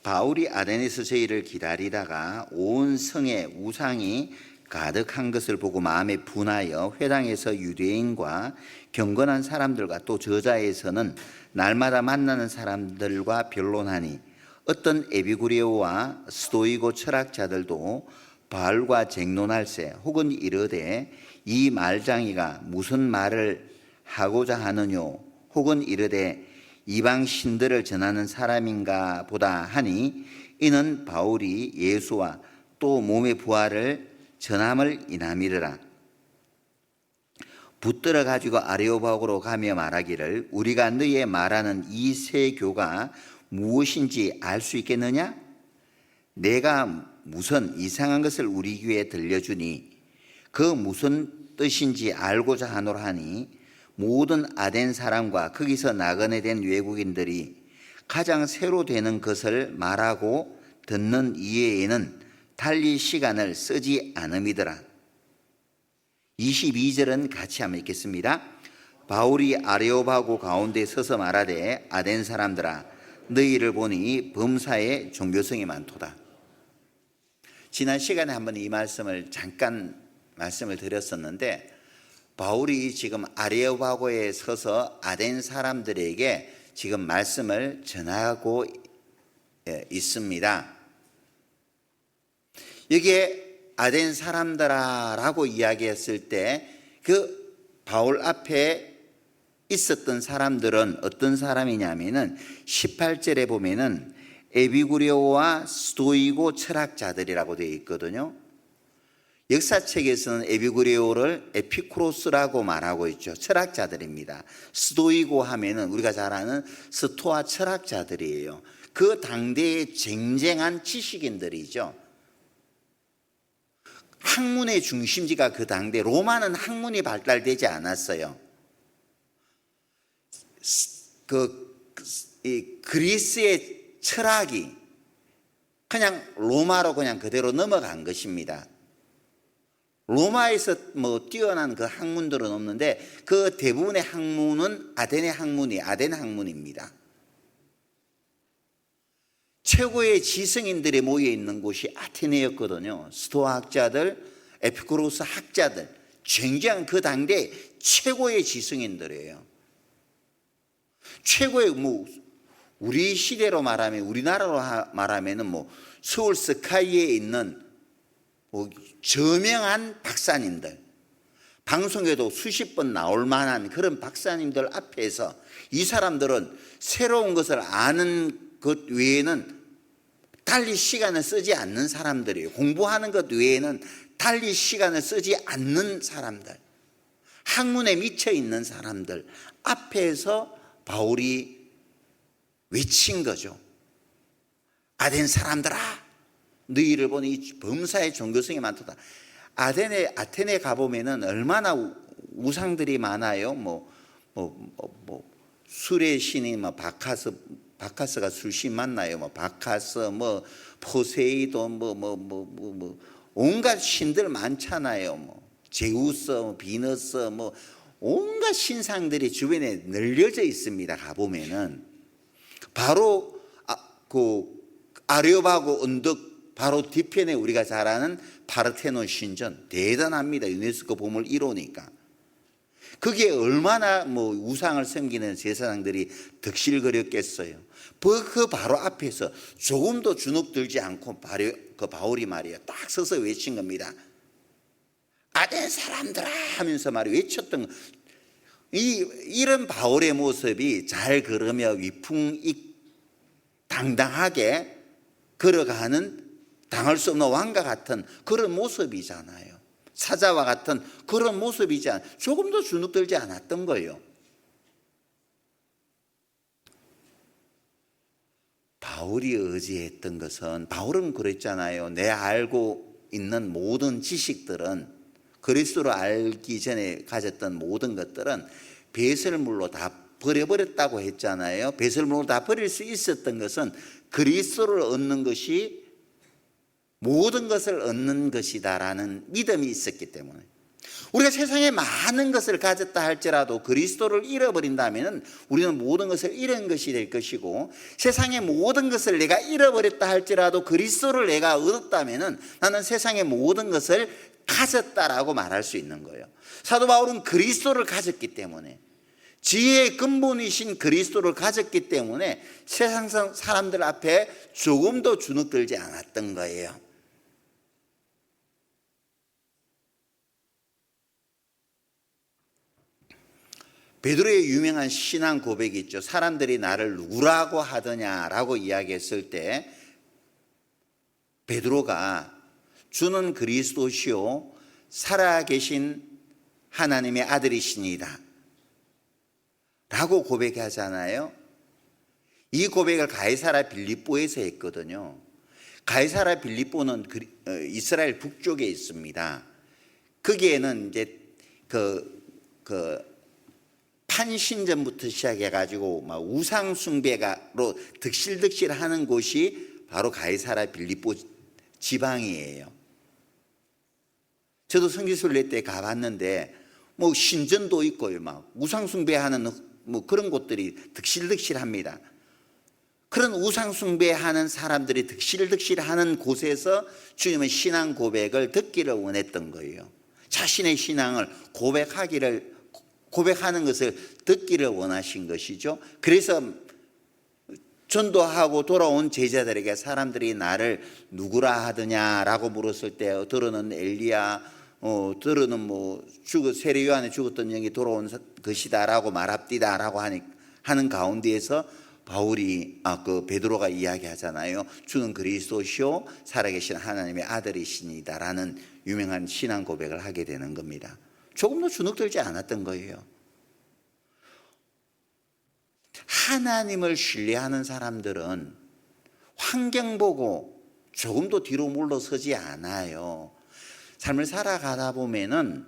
바울이 아데네에서 저희를 기다리다가 온 성에 우상이 가득한 것을 보고 마음에 분하여 회당에서 유대인과 경건한 사람들과 또 저자에서는 날마다 만나는 사람들과 변론하니 어떤 에비구레오와 스도이고 철학자들도 바울과 쟁론할세 혹은 이르되 이 말장이가 무슨 말을 하고자 하느뇨 혹은 이르되 이방 신들을 전하는 사람인가 보다 하니 이는 바울이 예수와 또 몸의 부활을 전함을 인함이르라. 붙들어 가지고 아레오바고로 가며 말하기를 우리가 너희의 말하는 이 세 교가 무엇인지 알 수 있겠느냐? 내가 무슨 이상한 것을 우리 귀에 들려주니 그 무슨 뜻인지 알고자 하노라 하니 모든 아덴 사람과 거기서 나그네 된 외국인들이 가장 새로 되는 것을 말하고 듣는 이외에는 달리 시간을 쓰지 않음이더라. 22절은 같이 한번 읽겠습니다. 바울이 아레오바고 가운데 서서 말하되 아덴 사람들아 너희를 보니 범사에 종교성이 많도다. 지난 시간에 한번 이 말씀을 잠깐 말씀을 드렸었는데 바울이 지금 아레오바고에 서서 아덴 사람들에게 지금 말씀을 전하고 있습니다. 여기에 아덴 사람들아라고 이야기했을 때 그 바울 앞에 있었던 사람들은 어떤 사람이냐면은 18절에 보면은 에비구레오와 스도이고 철학자들이라고 되어 있거든요. 역사책에서는 에비구레오를 에피쿠로스라고 말하고 있죠. 철학자들입니다. 스도이고 하면은 우리가 잘 아는 스토아 철학자들이에요. 그 당대의 쟁쟁한 지식인들이죠. 학문의 중심지가 그 당대 로마는 학문이 발달되지 않았어요. 그리스의 철학이 그냥 로마로 그냥 그대로 넘어간 것입니다. 로마에서 뭐 뛰어난 그 학문들은 없는데 그 대부분의 학문은 아덴 학문입니다. 최고의 지성인들이 모여 있는 곳이 아테네였거든요. 스토아 학자들, 에피쿠로스 학자들, 굉장한 그 당대 최고의 지성인들이에요. 최고의 우리 시대로 말하면, 우리나라로 말하면은 서울 스카이에 있는 저명한 박사님들, 방송에도 수십 번 나올 만한 그런 박사님들 앞에서 이 사람들은 새로운 것을 아는 것 외에는 달리 시간을 쓰지 않는 사람들이에요. 공부하는 것 외에는 달리 시간을 쓰지 않는 사람들, 학문에 미쳐 있는 사람들 앞에서 바울이 외친 거죠. 아덴 사람들아, 너희를 보니 범사의 종교성이 많도다. 아테네 가보면은 얼마나 우상들이 많아요. 술의 신이 바카스가 술신 맞나요? 바카스, 포세이돈, 온갖 신들 많잖아요. 제우스, 비너스, 온갖 신상들이 주변에 널려져 있습니다. 가보면은 바로 아레오파고 언덕 바로 뒤편에 우리가 잘 아는 파르테논 신전, 대단합니다. 유네스코 보물 1호니까. 거기에 얼마나 우상을 섬기는 제사장들이 득실거렸겠어요. 그 바로 앞에서 조금도 주눅들지 않고 그 바울이 말이에요, 딱 서서 외친 겁니다. 아덴 사람들아 하면서 외쳤던 이런 바울의 모습이 잘 걸으며 위풍당당하게 걸어가는 당할 수 없는 왕과 같은 그런 모습이잖아요. 사자와 같은 그런 모습이지 조금도 주눅들지 않았던 거예요. 바울이 의지했던 것은, 바울은 그랬잖아요. 내 알고 있는 모든 지식들은, 그리스도를 알기 전에 가졌던 모든 것들은 배설물로 다 버려버렸다고 했잖아요. 배설물로 다 버릴 수 있었던 것은 그리스도를 얻는 것이 모든 것을 얻는 것이다라는 믿음이 있었기 때문에, 우리가 세상에 많은 것을 가졌다 할지라도 그리스도를 잃어버린다면 우리는 모든 것을 잃은 것이 될 것이고, 세상의 모든 것을 내가 잃어버렸다 할지라도 그리스도를 내가 얻었다면 나는 세상의 모든 것을 가졌다라고 말할 수 있는 거예요. 사도 바울은 그리스도를 가졌기 때문에, 지혜의 근본이신 그리스도를 가졌기 때문에 세상 사람들 앞에 조금도 주눅들지 않았던 거예요. 베드로의 유명한 신앙 고백이 있죠. 사람들이 나를 누구라고 하더냐라고 이야기했을 때 베드로가 주는 그리스도시요 살아계신 하나님의 아들이시니이다 라고 고백하잖아요. 이 고백을 가이사라 빌립보에서 했거든요. 가이사라 빌립보는 이스라엘 북쪽에 있습니다. 거기에는 이제 판신전부터 시작해가지고 우상 숭배가로 득실득실하는 곳이 바로 가이사라 빌립보 지방이에요. 저도 성지순례 때 가봤는데 신전도 있고요, 우상 숭배하는 그런 곳들이 득실득실합니다. 그런 우상 숭배하는 사람들이 득실득실하는 곳에서 주님의 신앙 고백을 듣기를 원했던 거예요. 자신의 신앙을 고백하는 것을 듣기를 원하신 것이죠. 그래서 전도하고 돌아온 제자들에게 사람들이 나를 누구라 하더냐라고 물었을 때 들어는 엘리야, 들어는 세례 요한에 죽었던 영이 돌아온 것이다라고 말합디다라고 하는 가운데에서 바울이 베드로가 이야기하잖아요. 주는 그리스도시요 살아계신 하나님의 아들이시니다라는 유명한 신앙 고백을 하게 되는 겁니다. 조금도 주눅들지 않았던 거예요. 하나님을 신뢰하는 사람들은 환경 보고 조금도 뒤로 물러서지 않아요. 삶을 살아가다 보면은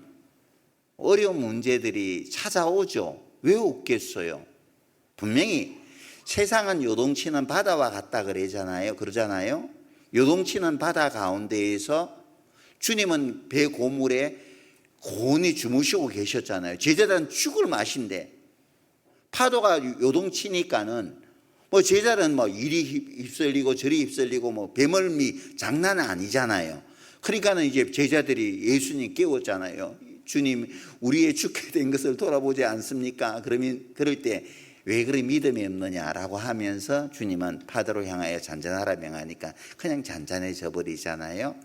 어려운 문제들이 찾아오죠. 왜 없겠어요? 분명히 세상은 요동치는 바다와 같다 그러잖아요. 요동치는 바다 가운데에서 주님은 배 고물에 고온히 주무시고 계셨잖아요. 제자들은 죽을 맛인데 파도가 요동치니까는 제자들은 이리 휩쓸리고 저리 휩쓸리고 배멀미 장난은 아니잖아요. 그러니까는 이제 제자들이 예수님 깨웠잖아요. 주님, 우리의 죽게 된 것을 돌아보지 않습니까? 그럴 때 왜 그리 믿음이 없느냐라고 하면서 주님은 파도로 향하여 잔잔하라 명하니까 그냥 잔잔해져 버리잖아요.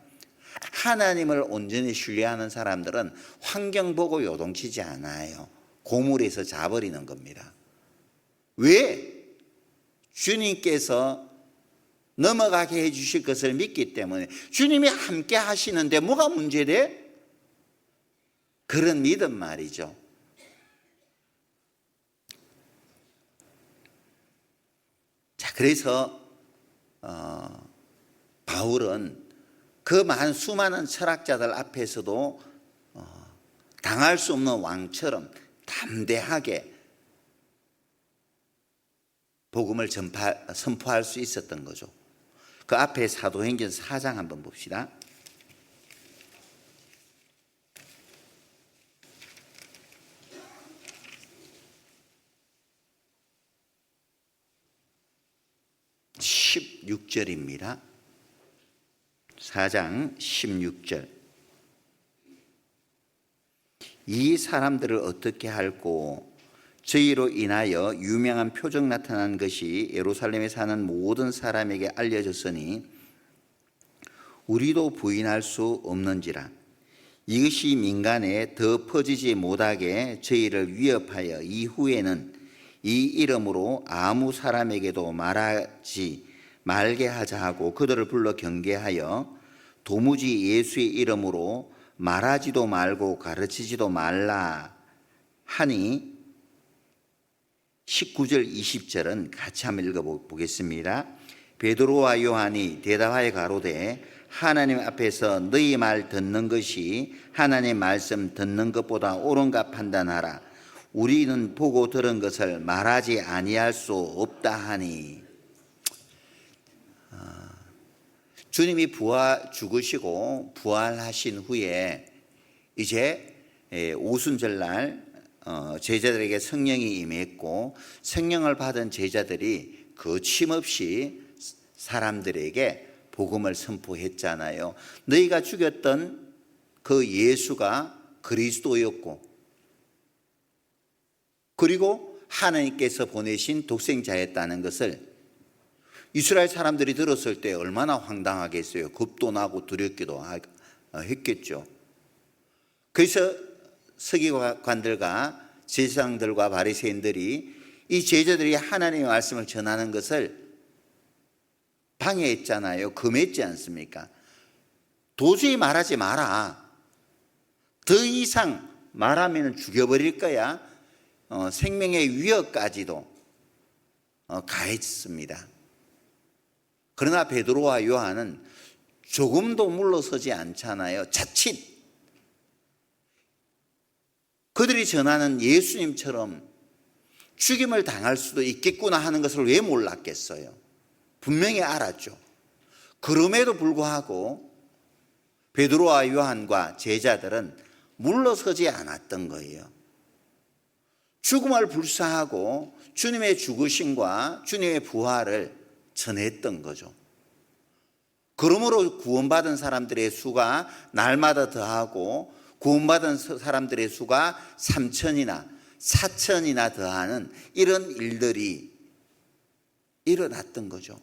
하나님을 온전히 신뢰하는 사람들은 환경 보고 요동치지 않아요. 고물에서 자버리는 겁니다. 왜? 주님께서 넘어가게 해주실 것을 믿기 때문에. 주님이 함께 하시는데 뭐가 문제돼? 그런 믿음 말이죠. 자, 그래서 바울은 그 수많은 철학자들 앞에서도 당할 수 없는 왕처럼 담대하게 복음을 선포할 수 있었던 거죠. 그 앞에 사도행전 4장 한번 봅시다. (16절입니다) 4장 16절. 이 사람들을 어떻게 할꼬? 저희로 인하여 유명한 표적 나타난 것이 예루살렘에 사는 모든 사람에게 알려졌으니 우리도 부인할 수 없는지라. 이것이 민간에 더 퍼지지 못하게 저희를 위협하여 이후에는 이 이름으로 아무 사람에게도 말하지 말게 하자 하고 그들을 불러 경계하여 도무지 예수의 이름으로 말하지도 말고 가르치지도 말라 하니 19절 20절은 같이 한번 읽어보겠습니다. 베드로와 요한이 대답하여 가로되 하나님 앞에서 너희 말 듣는 것이 하나님의 말씀 듣는 것보다 옳은가 판단하라. 우리는 보고 들은 것을 말하지 아니할 수 없다 하니. 주님이 죽으시고 부활하신 후에 이제 오순절날 제자들에게 성령이 임했고 성령을 받은 제자들이 거침없이 사람들에게 복음을 선포했잖아요. 너희가 죽였던 그 예수가 그리스도였고 그리고 하나님께서 보내신 독생자였다는 것을 이스라엘 사람들이 들었을 때 얼마나 황당하겠어요. 겁도 나고 두렵기도 했겠죠. 그래서 서기관들과 제사장들과 바리새인들이 이 제자들이 하나님의 말씀을 전하는 것을 방해했잖아요. 금했지 않습니까? 도저히 말하지 마라. 더 이상 말하면 죽여버릴 거야. 생명의 위협까지도 가했습니다. 그러나 베드로와 요한은 조금도 물러서지 않잖아요. 자칫 그들이 전하는 예수님처럼 죽임을 당할 수도 있겠구나 하는 것을 왜 몰랐겠어요? 분명히 알았죠. 그럼에도 불구하고 베드로와 요한과 제자들은 물러서지 않았던 거예요. 죽음을 불사하고 주님의 죽으심과 주님의 부활을 전했던 거죠. 그러므로 구원받은 사람들의 수가 날마다 더하고 구원받은 사람들의 수가 3천이나 4천이나 더하는 이런 일들이 일어났던 거죠.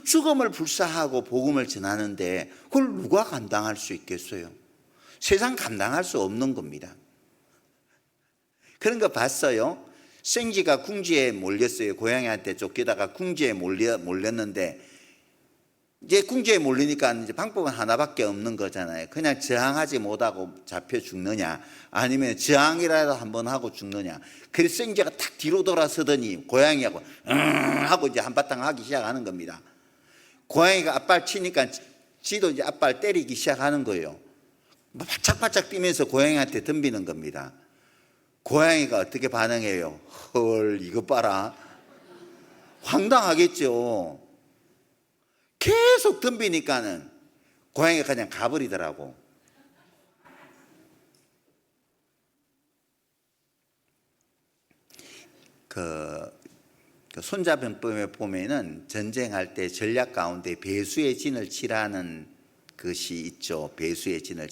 죽음을 불사하고 복음을 전하는데 그걸 누가 감당할 수 있겠어요? 세상 감당할 수 없는 겁니다. 그런 거 봤어요? 생쥐가 궁지에 몰렸어요. 고양이한테 쫓기다가 궁지에 몰렸는데 이제 궁지에 몰리니까 이제 방법은 하나밖에 없는 거잖아요. 그냥 저항하지 못하고 잡혀 죽느냐 아니면 저항이라도 한번 하고 죽느냐. 그래서 생쥐가 탁 뒤로 돌아서더니 고양이하고 하고 이제 한바탕 하기 시작하는 겁니다. 고양이가 앞발 치니까 지도 이제 아빠를 때리기 시작하는 거예요. 바짝바짝 뛰면서 고양이한테 덤비는 겁니다. 고양이가 어떻게 반응해요? 헐, 이거 봐라. 황당하겠죠. 계속 덤비니까는 고양이가 그냥 가버리더라고. 그 손자병법에 보면은 전쟁할 때 전략 가운데 배수의 진을 치라는 것이 있죠. 배수의 진을.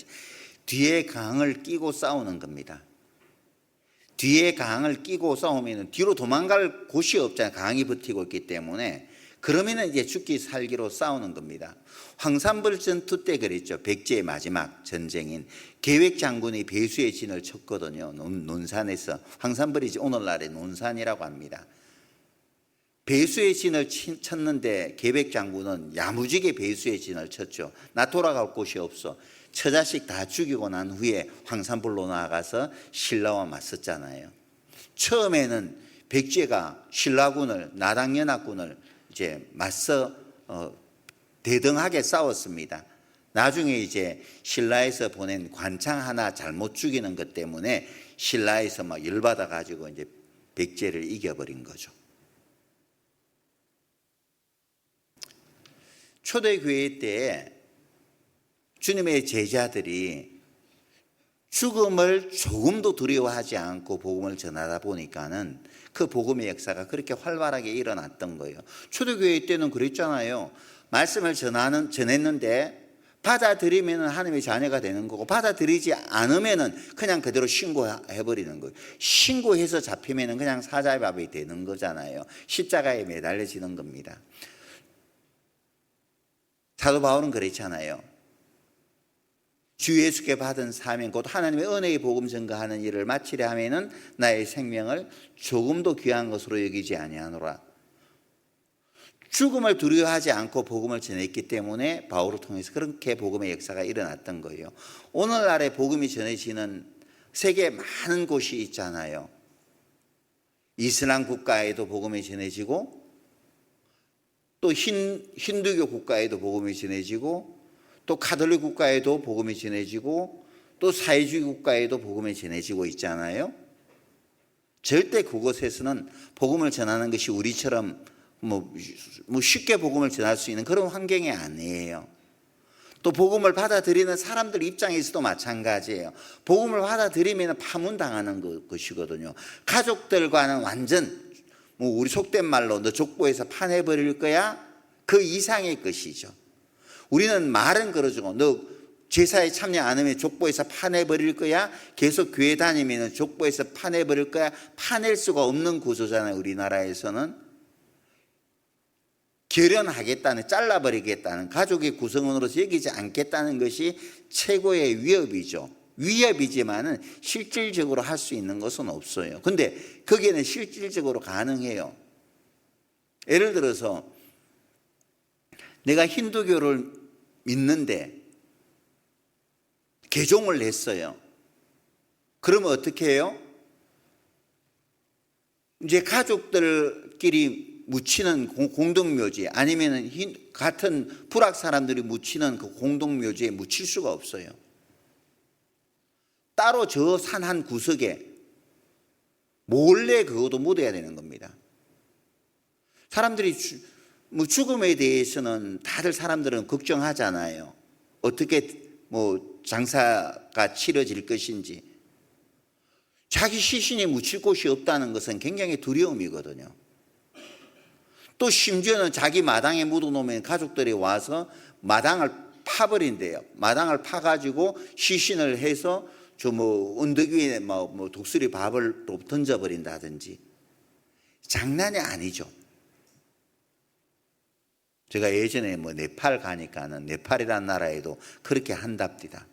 뒤에 강을 끼고 싸우는 겁니다. 뒤에 강을 끼고 싸우면 뒤로 도망갈 곳이 없잖아요. 강이 버티고 있기 때문에. 그러면은 이제 죽기 살기로 싸우는 겁니다. 황산벌 전투 때 그랬죠. 백제의 마지막 전쟁인 계획 장군이 배수의 진을 쳤거든요. 논산에서. 황산벌이지 오늘날의 논산이라고 합니다. 배수의 진을 쳤는데 계획 장군은 야무지게 배수의 진을 쳤죠. 나 돌아갈 곳이 없어. 처자식 다 죽이고 난 후에 황산벌로 나아가서 신라와 맞섰잖아요. 처음에는 백제가 신라군을, 나당연합군을 이제 맞서 대등하게 싸웠습니다. 나중에 이제 신라에서 보낸 관창 하나 잘못 죽이는 것 때문에 신라에서 막 열받아 가지고 이제 백제를 이겨버린 거죠. 초대교회 때 주님의 제자들이 죽음을 조금도 두려워하지 않고 복음을 전하다 보니까는 그 복음의 역사가 그렇게 활발하게 일어났던 거예요. 초대교회 때는 그랬잖아요. 말씀을 전했는데 받아들이면 하나님의 자녀가 되는 거고, 받아들이지 않으면 그냥 그대로 신고해버리는 거예요. 신고해서 잡히면 그냥 사자밥이 되는 거잖아요. 십자가에 매달려지는 겁니다. 사도 바울은 그랬잖아요. 주 예수께 받은 사명 곧 하나님의 은혜의 복음 전가하는 일을 마치려 하면은 나의 생명을 조금도 귀한 것으로 여기지 아니하노라. 죽음을 두려워하지 않고 복음을 전했기 때문에 바울을 통해서 그렇게 복음의 역사가 일어났던 거예요. 오늘날의 복음이 전해지는 세계 많은 곳이 있잖아요. 이슬람 국가에도 복음이 전해지고 또 힌두교 국가에도 복음이 전해지고 또 가톨릭 국가에도 복음이 전해지고 또 사회주의 국가에도 복음이 전해지고 있잖아요. 절대 그곳에서는 복음을 전하는 것이 우리처럼 뭐 쉽게 복음을 전할 수 있는 그런 환경이 아니에요. 또 복음을 받아들이는 사람들 입장에서도 마찬가지예요. 복음을 받아들이면 파문당하는 것이거든요. 가족들과는 완전 우리 속된 말로 너 족보에서 파내버릴 거야? 그 이상의 것이죠. 우리는 말은 그러죠. 너 제사에 참여 안 하면 족보에서 파내버릴 거야? 계속 교회 다니면 족보에서 파내버릴 거야? 파낼 수가 없는 구조잖아요. 우리나라에서는. 결연하겠다는, 잘라버리겠다는, 가족의 구성원으로서 여기지 않겠다는 것이 최고의 위협이죠. 위협이지만은 실질적으로 할 수 있는 것은 없어요. 근데 거기에는 실질적으로 가능해요. 예를 들어서 내가 힌두교를 믿는데 개종을 했어요. 그러면 어떻게 해요? 이제 가족들끼리 묻히는 공동묘지 아니면 같은 불악 사람들이 묻히는 그 공동묘지에 묻힐 수가 없어요. 따로 저 산 한 구석에 몰래 그것도 묻어야 되는 겁니다. 사람들이 죽음에 대해서는 다들 사람들은 걱정하잖아요. 어떻게 장사가 치러질 것인지. 자기 시신이 묻힐 곳이 없다는 것은 굉장히 두려움이거든요. 또 심지어는 자기 마당에 묻어놓으면 가족들이 와서 마당을 파버린대요. 마당을 파가지고 시신을 해서 언덕 위에 독수리 밥을 던져버린다든지. 장난이 아니죠. 제가 예전에 네팔 가니까는 네팔이라는 나라에도 그렇게 한답니다.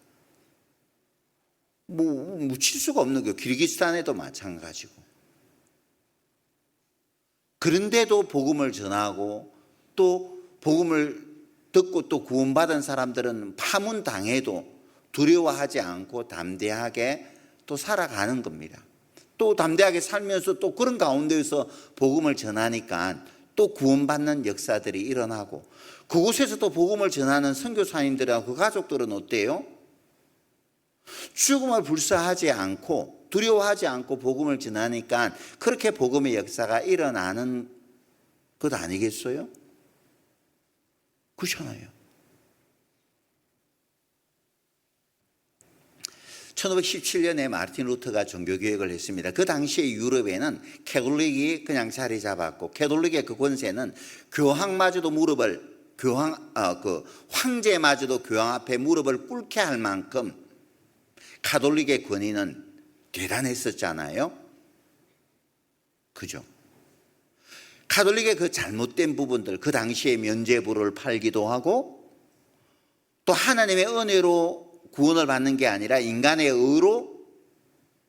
묻힐 수가 없는 거예요. 키르기스탄에도 마찬가지고. 그런데도 복음을 전하고 또 복음을 듣고 또 구원받은 사람들은 파문당해도 두려워하지 않고 담대하게 또 살아가는 겁니다. 또 담대하게 살면서 또 그런 가운데에서 복음을 전하니까 또 구원받는 역사들이 일어나고, 그곳에서 또 복음을 전하는 선교사님들하고 그 가족들은 어때요? 죽음을 불사하지 않고 두려워하지 않고 복음을 전하니까 그렇게 복음의 역사가 일어나는 것 아니겠어요? 그렇잖아요. 1517년에 마르틴 루터가 종교개혁을 했습니다. 그 당시에 유럽에는 캐톨릭이 그냥 자리 잡았고, 캐톨릭의 그 권세는 교황마저도 황제마저도 교황 앞에 무릎을 꿇게 할 만큼 가톨릭의 권위는 대단했었잖아요. 그죠? 가톨릭의 그 잘못된 부분들, 그 당시에 면죄부를 팔기도 하고, 또 하나님의 은혜로 구원을 받는 게 아니라 인간의 의로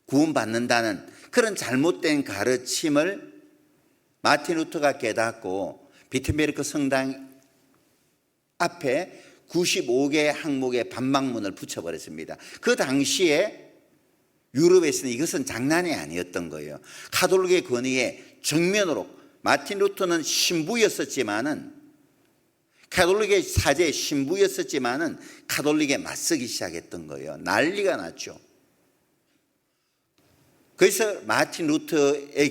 구원받는다는 그런 잘못된 가르침을 마틴 루터가 깨닫고 비텐베르크 성당 앞에 95개의 항목의 반박문을 붙여버렸습니다. 그 당시에 유럽에서는 이것은 장난이 아니었던 거예요. 가톨릭의 권위에 정면으로, 마틴 루터는 신부였었지만은, 가톨릭의 사제 신부였었지만은 가톨릭에 맞서기 시작했던 거예요. 난리가 났죠. 그래서 마틴 루터를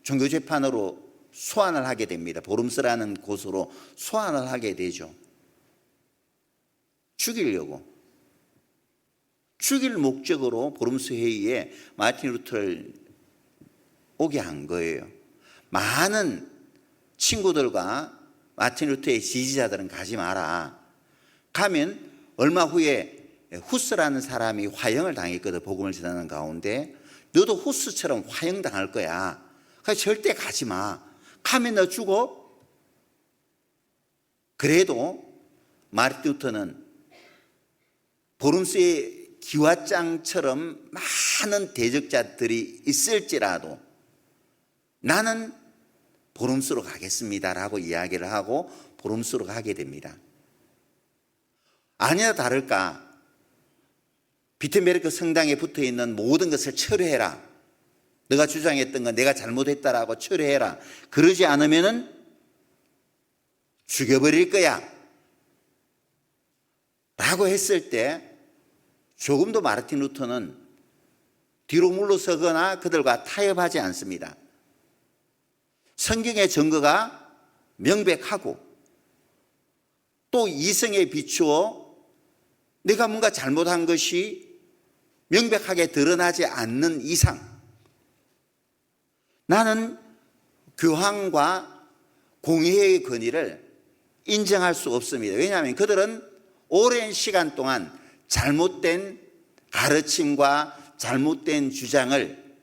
종교재판으로 소환을 하게 됩니다. 보름스라는 곳으로 소환을 하게 되죠. 죽이려고. 죽일 목적으로 보름스 회의에 마틴 루터를 오게 한 거예요. 많은 친구들과 마틴 루터의 지지자들은 가지 마라. 가면 얼마 후에 후스라는 사람이 화형을 당했거든. 복음을 전하는 가운데 너도 후스처럼 화형당할 거야. 그래서 절대 가지 마. 가면 너 죽어. 그래도 마틴 루터는 보름스의 기와장처럼 많은 대적자들이 있을지라도 나는 보름스로 가겠습니다라고 이야기를 하고 보름스로 가게 됩니다. 아니나 다를까 비텐베르크 성당에 붙어있는 모든 것을 철회해라. 너가 주장했던 건 내가 잘못했다라고 철회해라. 그러지 않으면은 죽여버릴 거야 라고 했을 때 조금도 마르틴 루터는 뒤로 물러서거나 그들과 타협하지 않습니다. 성경의 증거가 명백하고 또 이성에 비추어 내가 뭔가 잘못한 것이 명백하게 드러나지 않는 이상 나는 교황과 공회의 권위를 인정할 수 없습니다. 왜냐하면 그들은 오랜 시간 동안 잘못된 가르침과 잘못된 주장을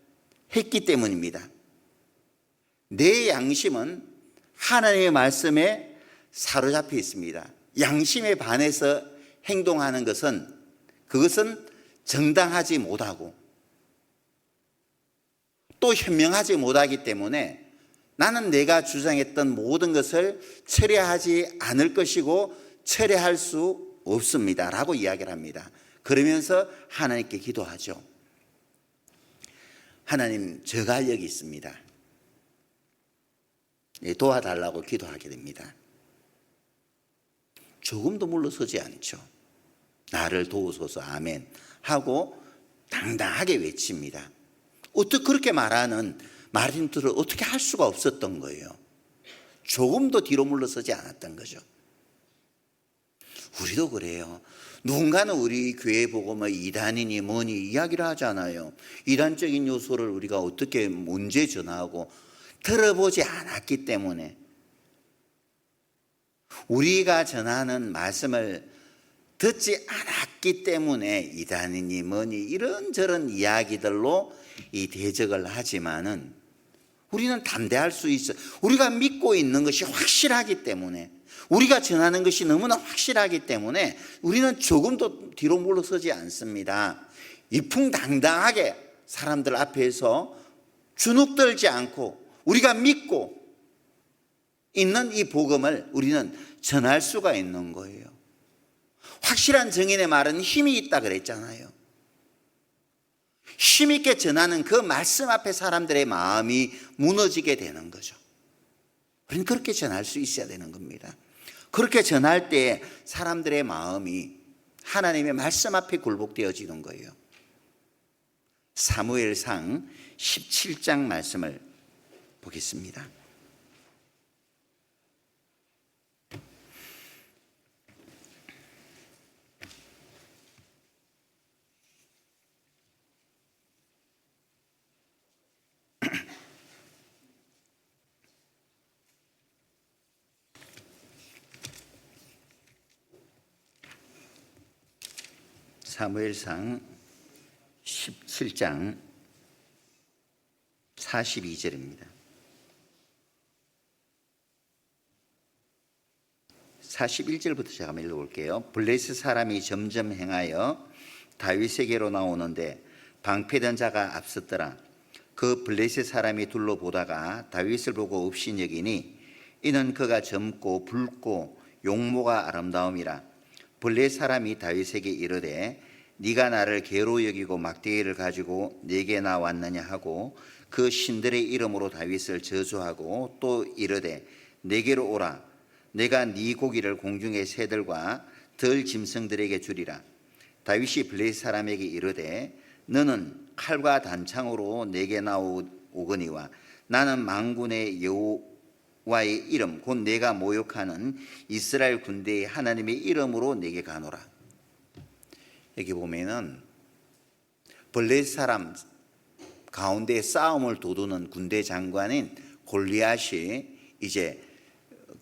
했기 때문입니다. 내 양심은 하나님의 말씀에 사로잡혀 있습니다. 양심에 반해서 행동하는 그것은 정당하지 못하고 또 현명하지 못하기 때문에 나는 내가 주장했던 모든 것을 철회하지 않을 것이고 철회할 수 없습니다 라고 이야기를 합니다. 그러면서 하나님께 기도하죠. 하나님, 저가 여기 있습니다. 도와달라고 기도하게 됩니다. 조금도 물러서지 않죠. 나를 도우소서 아멘 하고 당당하게 외칩니다. 어떻게 그렇게 말하는 마르틴 루터를 어떻게 할 수가 없었던 거예요. 조금도 뒤로 물러서지 않았던 거죠. 우리도 그래요. 누군가는 우리 교회 보고 이단이니 뭐니 이야기를 하잖아요. 이단적인 요소를 우리가 어떻게 문제 전하고 들어보지 않았기 때문에 우리가 전하는 말씀을 듣지 않았기 때문에 이단이니 뭐니 이런저런 이야기들로 이 대적을 하지만은 우리는 담대할 수 있어요. 우리가 믿고 있는 것이 확실하기 때문에 우리가 전하는 것이 너무나 확실하기 때문에 우리는 조금도 뒤로 물러서지 않습니다. 이풍당당하게 사람들 앞에서 주눅들지 않고 우리가 믿고 있는 이 복음을 우리는 전할 수가 있는 거예요. 확실한 증인의 말은 힘이 있다 그랬잖아요. 힘있게 전하는 그 말씀 앞에 사람들의 마음이 무너지게 되는 거죠. 우리는 그렇게 전할 수 있어야 되는 겁니다. 그렇게 전할 때 사람들의 마음이 하나님의 말씀 앞에 굴복되어지는 거예요. 사무엘상 17장 말씀을 보겠습니다. 사무엘상 17장 42절입니다. 41절부터 제가 한번 읽어볼게요. 블레셋 사람이 점점 행하여 다윗에게로 나오는데 방패된 자가 앞섰더라. 그 블레셋 사람이 둘러보다가 다윗을 보고 업신여기니 이는 그가 젊고 붉고 용모가 아름다움이라. 블레셋 사람이 다윗에게 이르되 네가 나를 개로 여기고 막대기를 가지고 내게 나왔느냐 하고 그 신들의 이름으로 다윗을 저주하고 또 이르되 내게로 오라. 내가 네 고기를 공중의 새들과 들 짐승들에게 주리라. 다윗이 블레셋 사람에게 이르되 너는 칼과 단창으로 내게 나오거니와 나는 만군의 여호와의 이름 곧 내가 모욕하는 이스라엘 군대의 하나님의 이름으로 내게 가노라. 여기 보면은 블레셋 사람 가운데 싸움을 도두는 군대 장관인 골리앗이 이제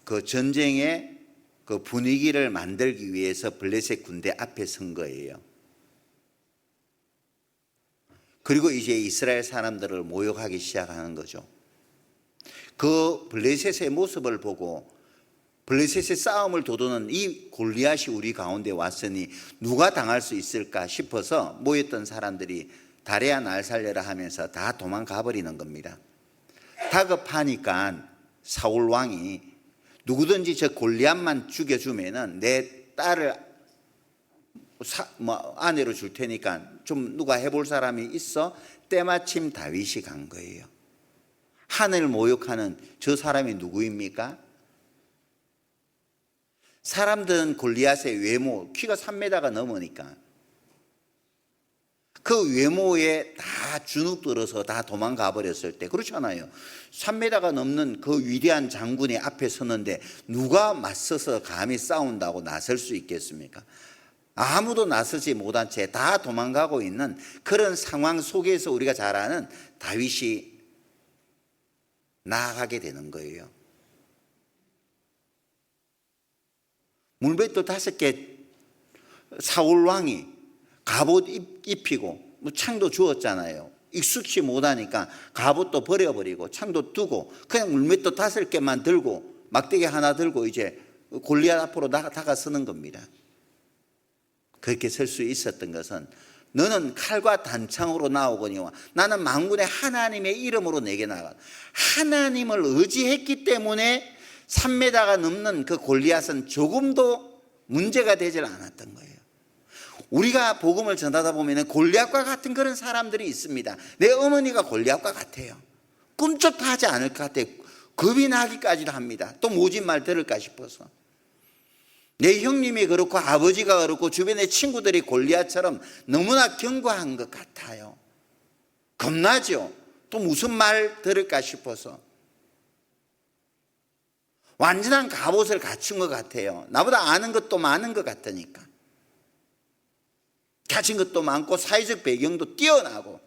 그 전쟁의 그 분위기를 만들기 위해서 블레셋 군대 앞에 선 거예요. 그리고 이제 이스라엘 사람들을 모욕하기 시작하는 거죠. 그 블레셋의 모습을 보고 블레셋의 싸움을 도두는 이 골리앗이 우리 가운데 왔으니 누가 당할 수 있을까 싶어서 모였던 사람들이 다리야 날 살려라 하면서 다 도망가 버리는 겁니다. 다급하니까 사울 왕이 누구든지 저 골리앗만 죽여주면은 내 딸을 아내로 줄 테니까 좀 누가 해볼 사람이 있어? 때마침 다윗이 간 거예요. 하늘 모욕하는 저 사람이 누구입니까? 사람들은 골리앗의 외모, 키가 3m가 넘으니까 그 외모에 다 주눅들어서 다 도망가 버렸을 때, 그렇잖아요. 3m가 넘는 그 위대한 장군이 앞에 서는데 누가 맞서서 감히 싸운다고 나설 수 있겠습니까? 아무도 나서지 못한 채 다 도망가고 있는 그런 상황 속에서 우리가 잘 아는 다윗이 나아가게 되는 거예요. 물맷돌 5개 사울 왕이 갑옷 입히고 창도 주었잖아요. 익숙치 못하니까 갑옷도 버려버리고 창도 두고 그냥 물맷돌 5개만 들고 막대기 하나 들고 이제 골리앗 앞으로 다가서는 겁니다. 그렇게 설 수 있었던 것은 너는 칼과 단창으로 나오거니와 나는 만군의 하나님의 이름으로 내게 나가. 하나님을 의지했기 때문에 3m가 넘는 그 골리앗은 조금도 문제가 되질 않았던 거예요. 우리가 복음을 전하다 보면 골리앗과 같은 그런 사람들이 있습니다. 내 어머니가 골리앗과 같아요. 꿈쩍도 하지 않을 것 같아요. 겁이 나기까지도 합니다. 또 모진 말 들을까 싶어서. 내 형님이 그렇고 아버지가 그렇고 주변의 친구들이 골리앗처럼 너무나 견고한 것 같아요. 겁나죠. 또 무슨 말 들을까 싶어서. 완전한 갑옷을 갖춘 것 같아요. 나보다 아는 것도 많은 것 같으니까. 가진 것도 많고 사회적 배경도 뛰어나고.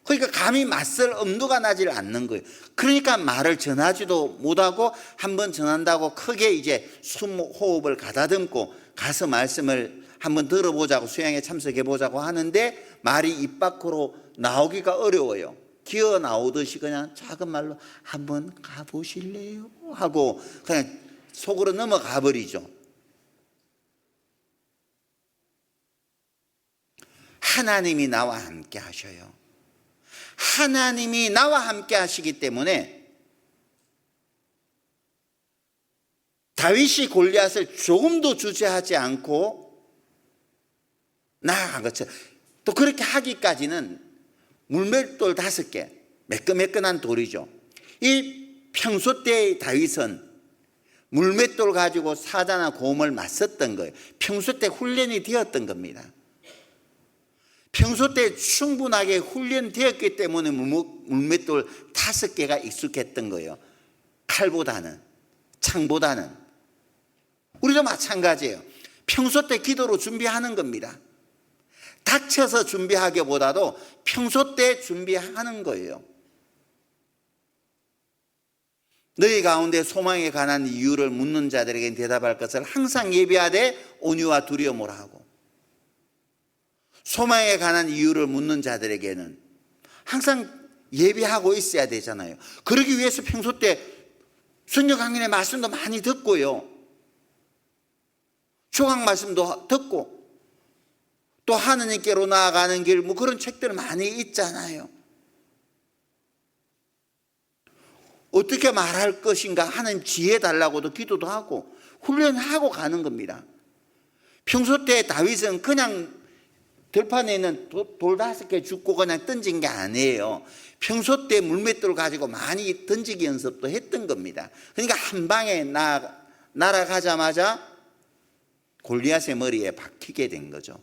그러니까 감히 맞설 엄두가 나질 않는 거예요. 그러니까 말을 전하지도 못하고 한번 전한다고 크게 이제 숨 호흡을 가다듬고 가서 말씀을 한번 들어보자고 수양에 참석해 보자고 하는데 말이 입 밖으로 나오기가 어려워요. 기어 나오듯이 그냥 작은 말로 한번 가보실래요? 하고 그냥 속으로 넘어가 버리죠. 하나님이 나와 함께 하셔요. 하나님이 나와 함께 하시기 때문에 다윗이 골리앗을 조금도 주저하지 않고 나아간 것처럼 또 그렇게 하기까지는 물맷돌 5개, 매끈매끈한 돌이죠. 이 평소 때의 다윗은 물맷돌 가지고 사자나 곰을 맞섰던 거예요. 평소 때 훈련이 되었던 겁니다. 평소 때 충분하게 훈련되었기 때문에 물맷돌 5개가 익숙했던 거예요. 칼보다는, 창보다는. 우리도 마찬가지예요. 평소 때 기도로 준비하는 겁니다. 닥쳐서 준비하기보다도 평소 때 준비하는 거예요. 너희 가운데 소망에 관한 이유를 묻는 자들에게 대답할 것을 항상 예비하되 온유와 두려움으로 하고, 소망에 관한 이유를 묻는 자들에게는 항상 예비하고 있어야 되잖아요. 그러기 위해서 평소 때 성경 강연의 말씀도 많이 듣고요, 조각 말씀도 듣고, 또 하느님께로 나아가는 길, 뭐 그런 책들 많이 있잖아요. 어떻게 말할 것인가 하는 지혜 달라고도 기도도 하고 훈련하고 가는 겁니다. 평소 때 다윗은 그냥 들판에 있는 돌 5개 줍고 그냥 던진 게 아니에요. 평소 때 물맷돌 가지고 많이 던지기 연습도 했던 겁니다. 그러니까 한 방에 날아가자마자 골리앗의 머리에 박히게 된 거죠.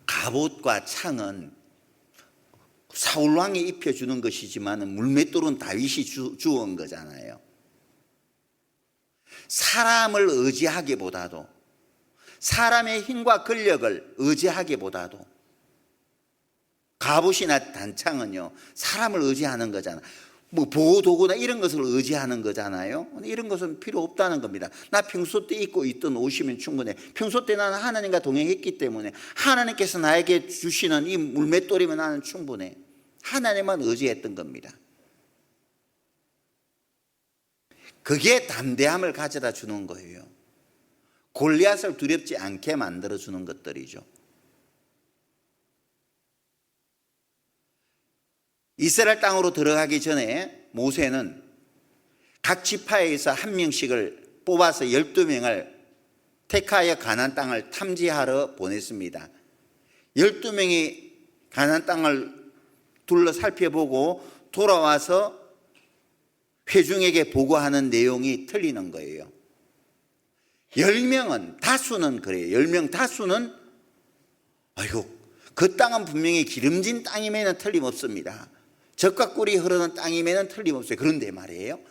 갑옷과 창은 사울왕이 입혀주는 것이지만 물맷돌은 다윗이 주온 거잖아요. 사람을 의지하기보다도, 사람의 힘과 권력을 의지하기보다도 갑옷이나 단창은요, 사람을 의지하는 거잖아요. 뭐 보호도구나 이런 것을 의지하는 거잖아요. 이런 것은 필요 없다는 겁니다. 나 평소 때 입고 있던 옷이면 충분해. 평소 때 나는 하나님과 동행했기 때문에 하나님께서 나에게 주시는 이 물맷돌이면 나는 충분해. 하나님만 의지했던 겁니다. 그게 담대함을 가져다 주는 거예요. 골리앗을 두렵지 않게 만들어 주는 것들이죠. 이스라엘 땅으로 들어가기 전에 모세는 각 지파에서 한 명씩을 뽑아서 12명을 택하여 가나안 땅을 탐지하러 보냈습니다. 12명이 가나안 땅을 둘러 살펴보고 돌아와서 회중에게 보고하는 내용이 틀리는 거예요. 10명은, 다수는 그래요. 10명 다수는 아이고 그 땅은 분명히 기름진 땅임에는 틀림없습니다. 젖과 꿀이 흐르는 땅임에는 틀림없어요. 그런데 말이에요,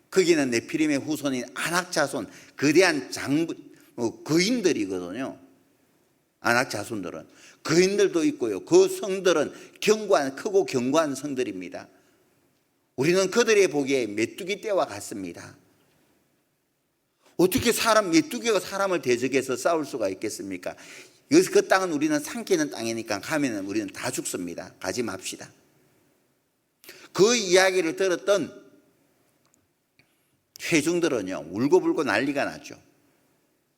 거기는 네피림의 후손인 아낙 자손, 거대한 거인들이거든요. 아낙 자손들은 거인들도 있고요, 그 성들은 크고 견고한 성들입니다. 우리는 그들의 보기에 메뚜기 떼와 같습니다. 어떻게 메뚜기가 사람을 대적해서 싸울 수가 있겠습니까? 여기서 그 땅은 우리는 삼키는 땅이니까 가면은 우리는 다 죽습니다. 가지 맙시다. 그 이야기를 들었던 회중들은요, 울고불고 난리가 났죠.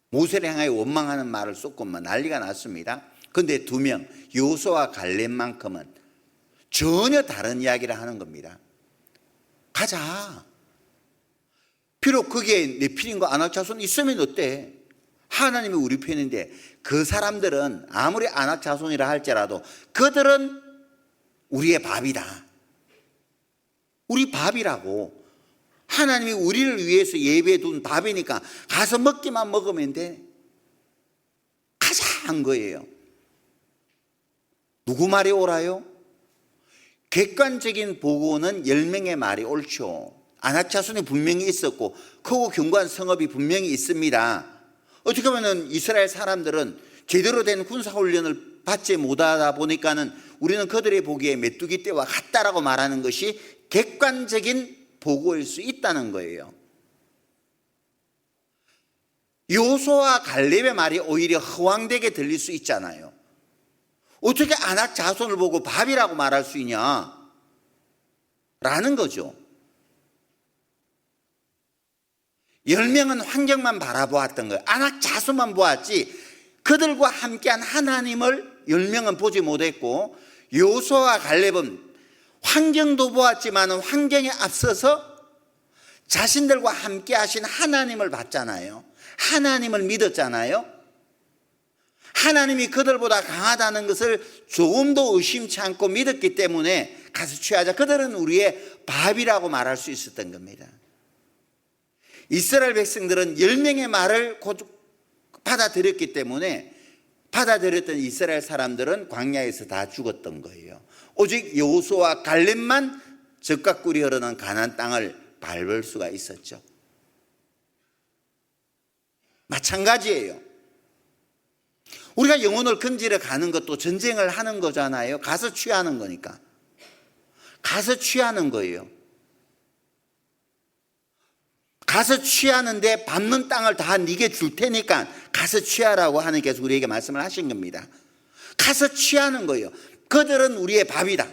모세를 향하여 원망하는 말을 쏟고만 난리가 났습니다. 그런데 2명, 여호수아와 갈렙만큼은 전혀 다른 이야기를 하는 겁니다. 가자. 비록 거기에 네피림과 아낙 자손이 있으면 어때? 하나님이 우리 편인데, 그 사람들은 아무리 아낙 자손이라 할지라도 그들은 우리의 밥이다. 우리 밥이라고. 하나님이 우리를 위해서 예배해 둔 밥이니까 가서 먹기만 먹으면 돼. 가자 한 거예요. 누구 말이 옳아요? 객관적인 보고는 10명의 말이 옳죠. 아낙 자손이 분명히 있었고 크고 견고한 성읍이 분명히 있습니다. 어떻게 보면 이스라엘 사람들은 제대로 된 군사훈련을 받지 못하다 보니까는 우리는 그들의 보기에 메뚜기 떼와 같다라고 말하는 것이 객관적인 보고일 수 있다는 거예요. 여호수아와 갈렙의 말이 오히려 허황되게 들릴 수 있잖아요. 어떻게 아낙 자손을 보고 밥이라고 말할 수 있냐? 라는 거죠. 10명은 환경만 바라보았던 거예요. 아낙 자손만 보았지 그들과 함께한 하나님을 10명은 보지 못했고, 여호수아와 갈렙은 환경도 보았지만 환경에 앞서서 자신들과 함께 하신 하나님을 봤잖아요. 하나님을 믿었잖아요. 하나님이 그들보다 강하다는 것을 조금도 의심치 않고 믿었기 때문에 가서 취하자. 그들은 우리의 밥이라고 말할 수 있었던 겁니다. 이스라엘 백성들은 10명의 말을 받아들였기 때문에 받아들였던 이스라엘 사람들은 광야에서 다 죽었던 거예요. 오직 여호수아와 갈렙만 젖과 꿀이 흐르는 가나안 땅을 밟을 수가 있었죠. 마찬가지예요. 우리가 영혼을 건지러 가는 것도 전쟁을 하는 거잖아요. 가서 취하는 거니까. 가서 취하는 거예요. 가서 취하는데 밟는 땅을 다 네게 줄 테니까 가서 취하라고 하나님께서 우리에게 말씀을 하신 겁니다. 가서 취하는 거예요. 그들은 우리의 밥이다.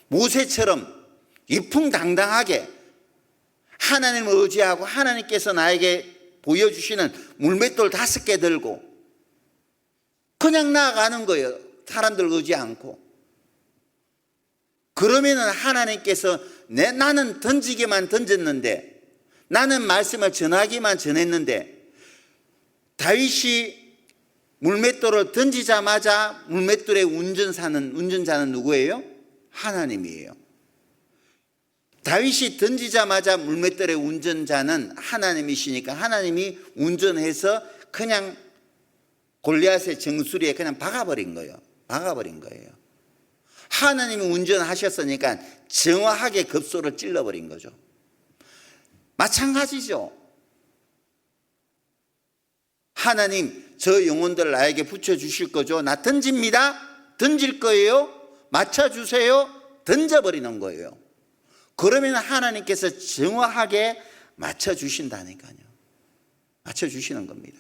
모세처럼 이풍당당하게 하나님을 의지하고 하나님께서 나에게 보여주시는 물맷돌 5개 들고 그냥 나아가는 거예요. 사람들 의지 않고. 그러면은 하나님께서 나는 던지기만 던졌는데, 나는 말씀을 전하기만 전했는데, 다윗이 물맷돌을 던지자마자 물맷돌의 운전자는 누구예요? 하나님이에요. 다윗이 던지자마자 물맷돌의 운전자는 하나님이시니까 하나님이 운전해서 그냥 골리앗의 정수리에 그냥 박아버린 거예요. 하나님이 운전하셨으니까 정확하게 급소를 찔러버린 거죠. 마찬가지죠. 하나님, 저 영혼들 나에게 붙여주실 거죠? 나 던집니다. 던질 거예요. 맞춰주세요. 던져버리는 거예요. 그러면 하나님께서 정확하게 맞춰주신다니까요. 맞춰주시는 겁니다.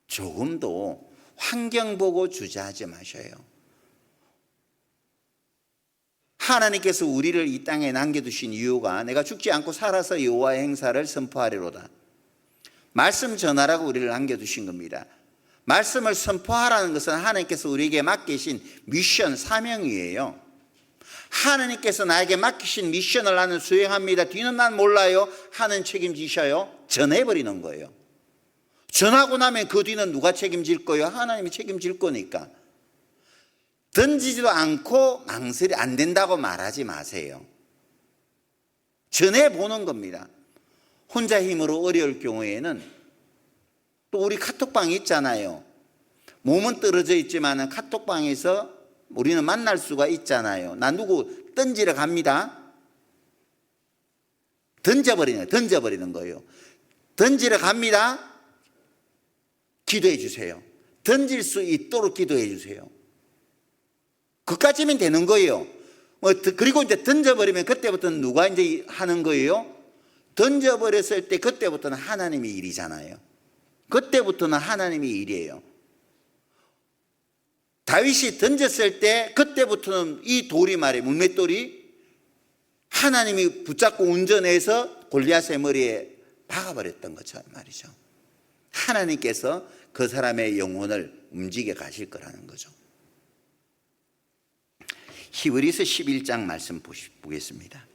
조금도 환경 보고 주저하지 마셔요. 하나님께서 우리를 이 땅에 남겨두신 이유가 내가 죽지 않고 살아서 여호와의 행사를 선포하리로다. 말씀 전하라고 우리를 남겨두신 겁니다. 말씀을 선포하라는 것은 하나님께서 우리에게 맡기신 미션, 사명이에요. 하나님께서 나에게 맡기신 미션을 나는 수행합니다. 뒤는 난 몰라요. 하나님 책임지셔요. 전해버리는 거예요. 전하고 나면 그 뒤는 누가 책임질 거예요? 하나님이 책임질 거니까. 던지지도 않고 망설이 안 된다고 말하지 마세요. 전해보는 겁니다. 혼자 힘으로 어려울 경우에는 또 우리 카톡방이 있잖아요. 몸은 떨어져 있지만 카톡방에서 우리는 만날 수가 있잖아요. 나 누구 던지러 갑니다. 던져버리는 거예요. 던지러 갑니다. 기도해 주세요. 던질 수 있도록 기도해 주세요. 그까지면 되는 거예요. 그리고 이제 던져버리면 그때부터는 누가 이제 하는 거예요? 던져버렸을 때 그때부터는 하나님의 일이잖아요. 그때부터는 하나님의 일이에요. 다윗이 던졌을 때 그때부터는 이 돌이 말이에요. 물맷돌이 하나님이 붙잡고 운전해서 골리앗의 머리에 박아버렸던 것처럼 말이죠. 하나님께서 그 사람의 영혼을 움직여 가실 거라는 거죠. 히브리서 11장 말씀 보겠습니다.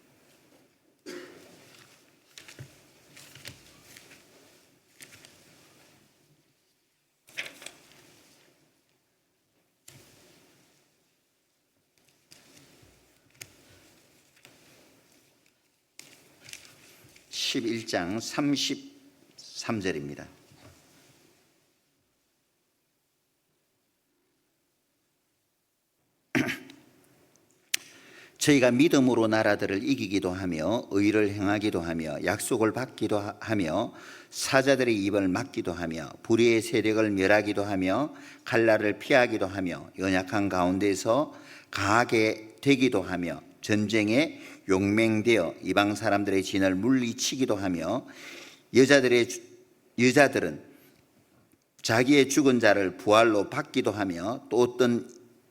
(11장) 33절입니다. 저희가 믿음으로 나라들을 이기기도 하며 의를 행하기도 하며 약속을 받기도 하며 사자들의 입을 막기도 하며 불의의 세력을 멸하기도 하며 칼날을 피하기도 하며 연약한 가운데서 강하게 되기도 하며 전쟁에 용맹되어 이방 사람들의 진을 물리치기도 하며 여자들은 자기의 죽은 자를 부활로 받기도 하며 또 어떤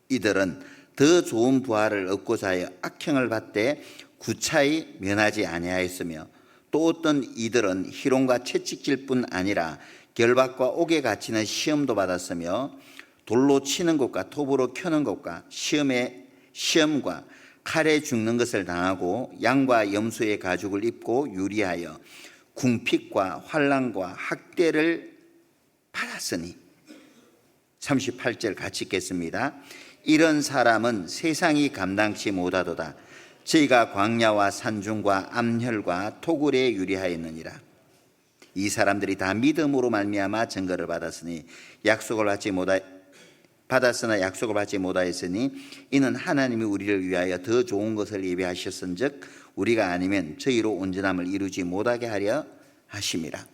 이들은 더 좋은 부활을 얻고자 하여 악행을 받되 구차히 면하지 아니하였으며 또 어떤 이들은 희롱과 채찍질 뿐 아니라 결박과 옥에 갇히는 시험도 받았으며 돌로 치는 것과 톱으로 켜는 것과 시험과 칼에 죽는 것을 당하고 양과 염소의 가죽을 입고 유리하여 궁핍과 환난과 학대를 받았으니 38절 같이 읽겠습니다. 이런 사람은 세상이 감당치 못하도다. 저희가 광야와 산중과 암혈과 토굴에 유리하였느니라. 이 사람들이 다 믿음으로 말미암아 증거를 받았으나 약속을 받지 못하였으니 이는 하나님이 우리를 위하여 더 좋은 것을 예비하셨은즉 우리가 아니면 저희로 온전함을 이루지 못하게 하려 하심이라.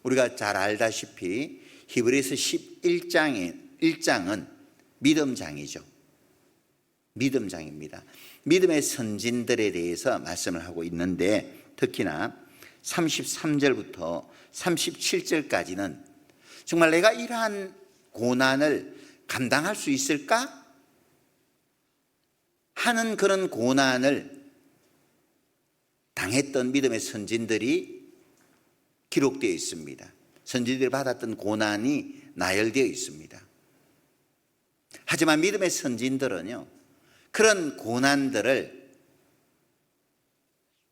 우리가 잘 알다시피 히브리서 11장은 믿음장이죠. 믿음장입니다. 믿음의 선진들에 대해서 말씀을 하고 있는데 특히나 33절부터 37절까지는 정말 내가 이러한 고난을 감당할 수 있을까 하는 그런 고난을 당했던 믿음의 선진들이 기록되어 있습니다. 선진들이 받았던 고난이 나열되어 있습니다. 하지만 믿음의 선진들은요, 그런 고난들을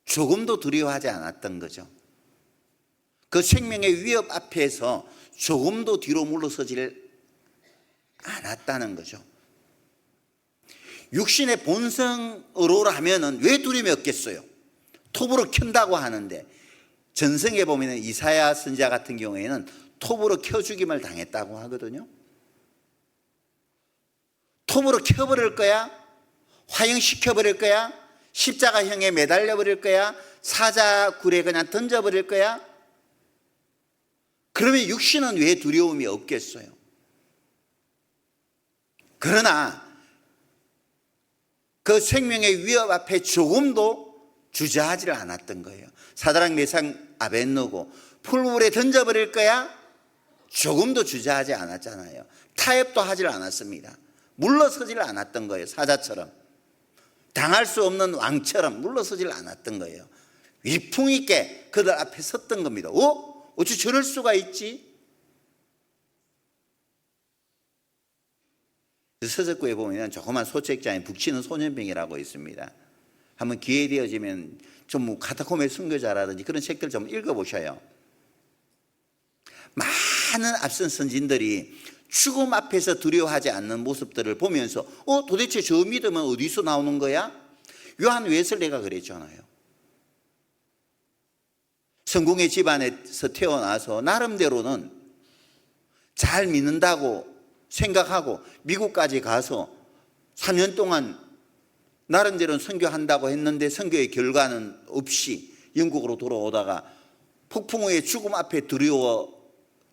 조금도 두려워하지 않았던 거죠. 그 생명의 위협 앞에서 조금도 뒤로 물러서지를 않았다는 거죠. 육신의 본성으로라면 왜 두려움이 없겠어요? 톱으로 켠다고 하는데 전성에 보면 이사야 선지자 같은 경우에는 톱으로 켜 죽임을 당했다고 하거든요. 톱으로 켜버릴 거야? 화형시켜버릴 거야? 십자가형에 매달려버릴 거야? 사자굴에 그냥 던져버릴 거야? 그러면 육신은 왜 두려움이 없겠어요? 그러나 그 생명의 위협 앞에 조금도 주저하지를 않았던 거예요. 사드락 메삭 아벳느고 풀물에 던져버릴 거야? 조금도 주저하지 않았잖아요. 타협도 하질 않았습니다. 물러서질 않았던 거예요. 사자처럼 당할 수 없는 왕처럼 물러서질 않았던 거예요. 위풍 있게 그들 앞에 섰던 겁니다. 어찌 저럴 수가 있지? 서적구에 보면 조그만 소책장에 북치는 소년병이라고 있습니다. 한번 기회 되어지면 좀 카타콤의 순교자라든지 그런 책들 좀 읽어보셔요. 많은 앞선 선진들이 죽음 앞에서 두려워하지 않는 모습들을 보면서 도대체 저 믿음은 어디서 나오는 거야? 요한 웨슬레가 그랬잖아요. 성공의 집안에서 태어나서 나름대로는 잘 믿는다고 생각하고 미국까지 가서 3년 동안 나름대로는 선교한다고 했는데 선교의 결과는 없이 영국으로 돌아오다가 폭풍우의 죽음 앞에 두려워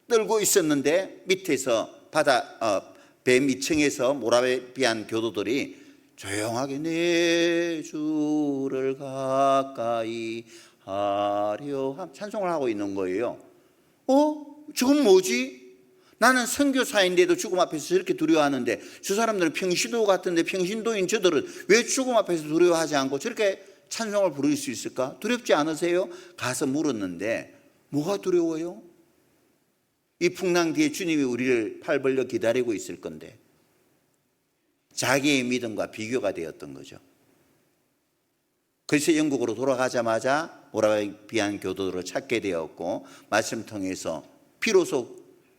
떨고 있었는데 밑에서 배 밑층에서 모라비안 교도들이 조용하게 내 주를 가까이 하려 찬송을 하고 있는 거예요. 저건 뭐지? 나는 선교사인데도 죽음 앞에서 저렇게 두려워하는데 저 사람들은 평신도 같은데 평신도인 저들은 왜 죽음 앞에서 두려워하지 않고 저렇게 찬송을 부를 수 있을까? 두렵지 않으세요? 가서 물었는데 뭐가 두려워요? 이 풍랑 뒤에 주님이 우리를 팔 벌려 기다리고 있을 건데 자기의 믿음과 비교가 되었던 거죠. 그래서 영국으로 돌아가자마자 모라비안 교도들을 찾게 되었고 말씀 통해서 비로소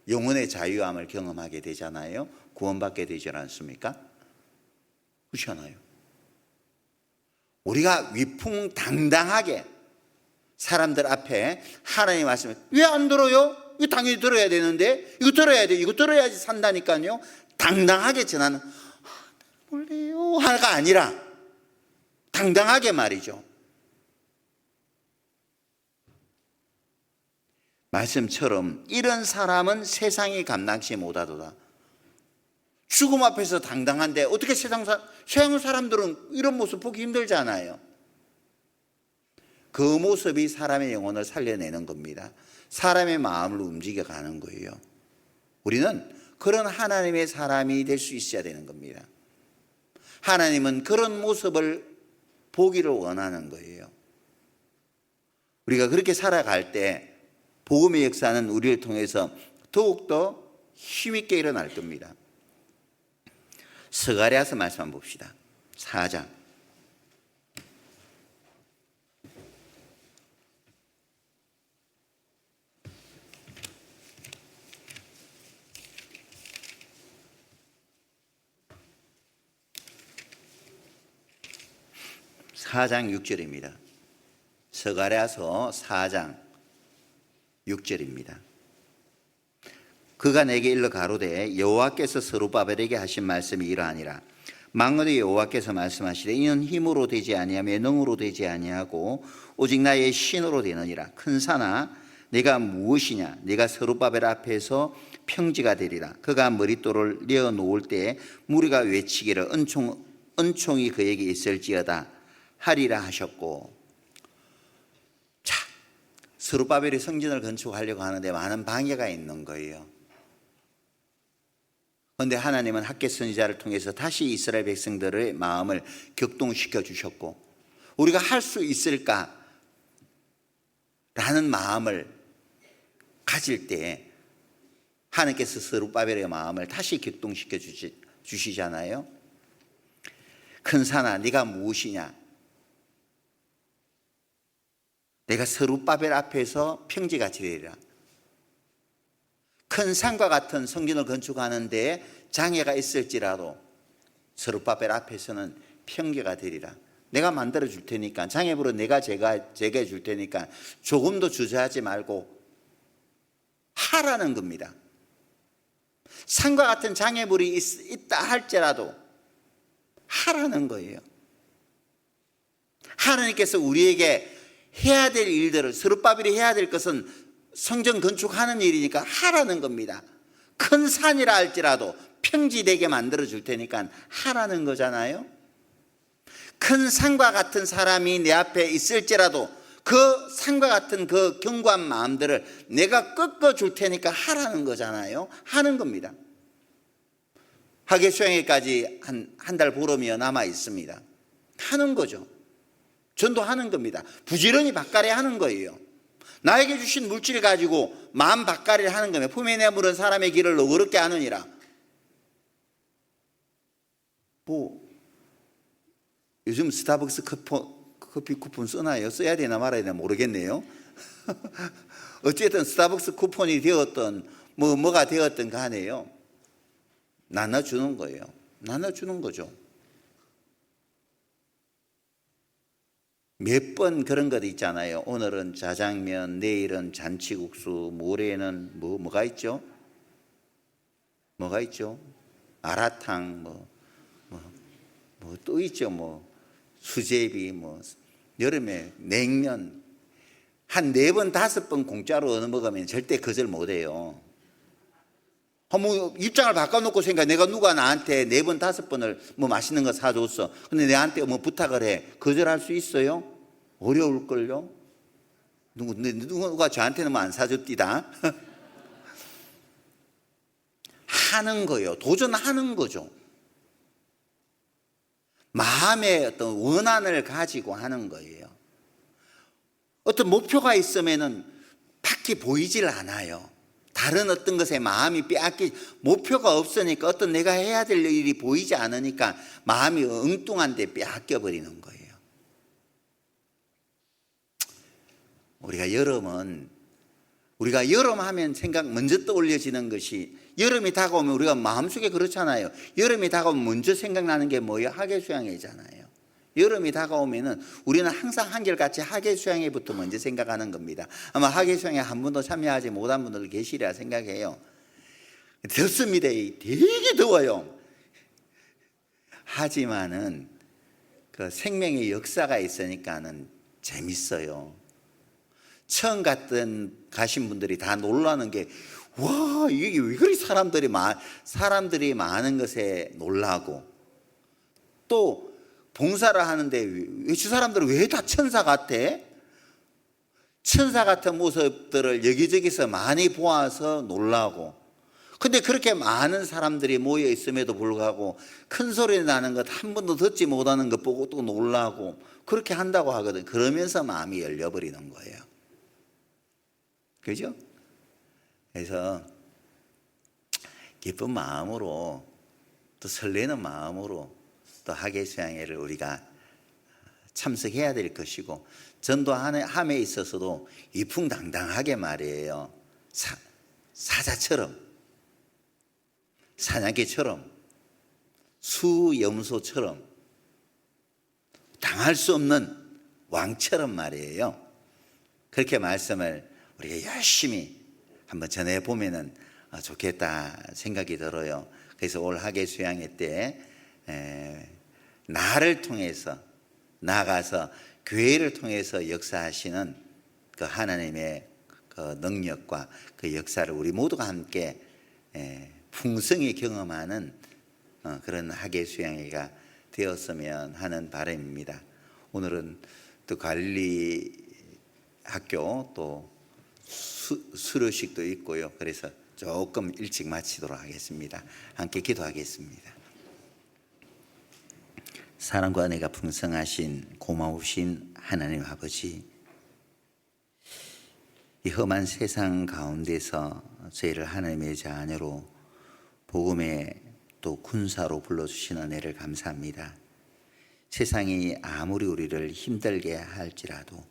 영혼의 자유함을 경험하게 되잖아요. 구원받게 되지 않습니까? 그렇잖아요. 우리가 위풍당당하게 사람들 앞에 하나님의 말씀을 왜 안 들어요? 이거 당연히 들어야 되는데 이거 들어야 돼. 이거 들어야지 산다니까요. 당당하게 전하는 몰래요 하나가 아니라 당당하게 말이죠. 말씀처럼 이런 사람은 세상이 감당치 못하도다. 죽음 앞에서 당당한데 어떻게 세상 사람들은 이런 모습 보기 힘들잖아요. 그 모습이 사람의 영혼을 살려내는 겁니다. 사람의 마음을 움직여가는 거예요. 우리는 그런 하나님의 사람이 될 수 있어야 되는 겁니다. 하나님은 그런 모습을 보기를 원하는 거예요. 우리가 그렇게 살아갈 때 복음의 역사는 우리를 통해서 더욱더 힘있게 일어날 겁니다. 스가랴서 말씀 한번 봅시다. 4장. 4장 6절입니다. 스가랴서 4장 6절입니다. 그가 내게 일러 가로되 여호와께서 스룹바벨에게 하신 말씀이 이러하니라. 만군의 여호와께서 말씀하시되 이는 힘으로 되지 아니하며 능으로 되지 아니하고 오직 나의 신으로 되느니라. 큰 산아 내가 무엇이냐? 내가 스룹바벨 앞에서 평지가 되리라. 그가 머릿돌을 내어 놓을 때 무리가 외치기를 은총이 그에게 있을지어다 하리라 하셨고. 자, 스룹바벨이 성전을 건축하려고 하는데 많은 방해가 있는 거예요. 그런데 하나님은 학개 선지자를 통해서 다시 이스라엘 백성들의 마음을 격동시켜 주셨고, 우리가 할 수 있을까? 라는 마음을 가질 때 하나님께서 스룹바벨의 마음을 다시 격동시켜 주시잖아요. 큰 산아 네가 무엇이냐? 내가 스룹바벨 앞에서 평지같이 되리라. 큰 산과 같은 성전을 건축하는데 장애가 있을지라도 스룹바벨 앞에서는 평지가 되리라. 내가 만들어 줄 테니까, 장애물은 내가 제거해 줄 테니까 조금도 주저하지 말고 하라는 겁니다. 산과 같은 장애물이 있다 할지라도 하라는 거예요. 하나님께서 우리에게 해야 될 일들을, 스룹바벨이 해야 될 것은 성전 건축하는 일이니까 하라는 겁니다. 큰 산이라 할지라도 평지되게 만들어 줄 테니까 하라는 거잖아요. 큰 산과 같은 사람이 내 앞에 있을지라도 그 산과 같은 그 견고한 마음들을 내가 꺾어 줄 테니까 하라는 거잖아요. 하는 겁니다. 학예 수양회까지 한 달 보름이어 남아 있습니다. 하는 거죠. 전도하는 겁니다. 부지런히 밭갈이 하는 거예요. 나에게 주신 물질 가지고 마음 밭갈이를 하는 겁니다. 품에 내물은 사람의 길을 너그럽게 하느니라. 요즘 스타벅스 커피 쿠폰 쓰나요? 써야 되나 말아야 되나 모르겠네요. 어쨌든 스타벅스 쿠폰이 되었던 뭐가 되었던 간에요, 나눠주는 거예요. 나눠주는 거죠. 몇 번 그런 것 있잖아요. 오늘은 자장면, 내일은 잔치국수, 모레는 뭐가 있죠? 뭐가 있죠? 아라탕, 또 있죠. 수제비, 여름에 냉면 한 4번 5번 공짜로 얻어 먹으면 절대 거절 못 해요. 입장을 바꿔놓고 생각해. 내가 누가 나한테 4번 5번을 맛있는 거 사줬어. 근데 내한테 부탁을 해. 거절할 수 있어요? 어려울걸요? 누가 저한테는 안 사줬디다. 하는 거예요. 도전하는 거죠. 마음의 어떤 원한을 가지고 하는 거예요. 어떤 목표가 있으면은 밖에 보이질 않아요. 다른 어떤 것에 마음이 목표가 없으니까 어떤 내가 해야 될 일이 보이지 않으니까 마음이 엉뚱한데 빼앗겨 버리는 거예요. 우리가 여름 하면 먼저 떠올려지는 것이, 여름이 다가오면 우리가 마음속에 그렇잖아요. 여름이 다가오면 먼저 생각나는 게 뭐예요? 학예 수양회잖아요. 여름이 다가오면은 우리는 항상 한결같이 학예 수양회부터 먼저 생각하는 겁니다. 아마 학예 수양회 한 번도 참여하지 못한 분들 계시리라 생각해요. 덥습니다. 되게 더워요. 하지만은 그 생명의 역사가 있으니까는 재밌어요. 처음 가신 분들이 다 놀라는 게, 와, 이게 왜 그리 사람들이 많은 것에 놀라고, 또 봉사를 하는데 왜 저 사람들은 왜 다 천사 같아? 천사 같은 모습들을 여기저기서 많이 보아서 놀라고, 근데 그렇게 많은 사람들이 모여 있음에도 불구하고 큰 소리 나는 것 한 번도 듣지 못하는 것 보고 또 놀라고, 그렇게 한다고 하거든. 그러면서 마음이 열려버리는 거예요. 그죠? 그래서 기쁜 마음으로, 또 설레는 마음으로 또 학예 수양회를 우리가 참석해야 될 것이고, 전도함에 있어서도 이풍당당하게 말이에요. 사자처럼, 사냥개처럼, 수염소처럼 당할 수 없는 왕처럼 말이에요. 그렇게 말씀을 우리가 열심히 한번 전해보면 좋겠다 생각이 들어요. 그래서 올 학예 수양회 때 나를 통해서 나아가서 교회를 통해서 역사하시는 그 하나님의 그 능력과 그 역사를 우리 모두가 함께 풍성히 경험하는 그런 학예 수양회가 되었으면 하는 바람입니다. 오늘은 또 관리 학교 또 수료식도 있고요. 그래서 조금 일찍 마치도록 하겠습니다. 함께 기도하겠습니다. 사랑과 은혜가 풍성하신 고마우신 하나님 아버지, 이 험한 세상 가운데서 저희를 하나님의 자녀로 복음의 또 군사로 불러주신 은혜를 감사합니다. 세상이 아무리 우리를 힘들게 할지라도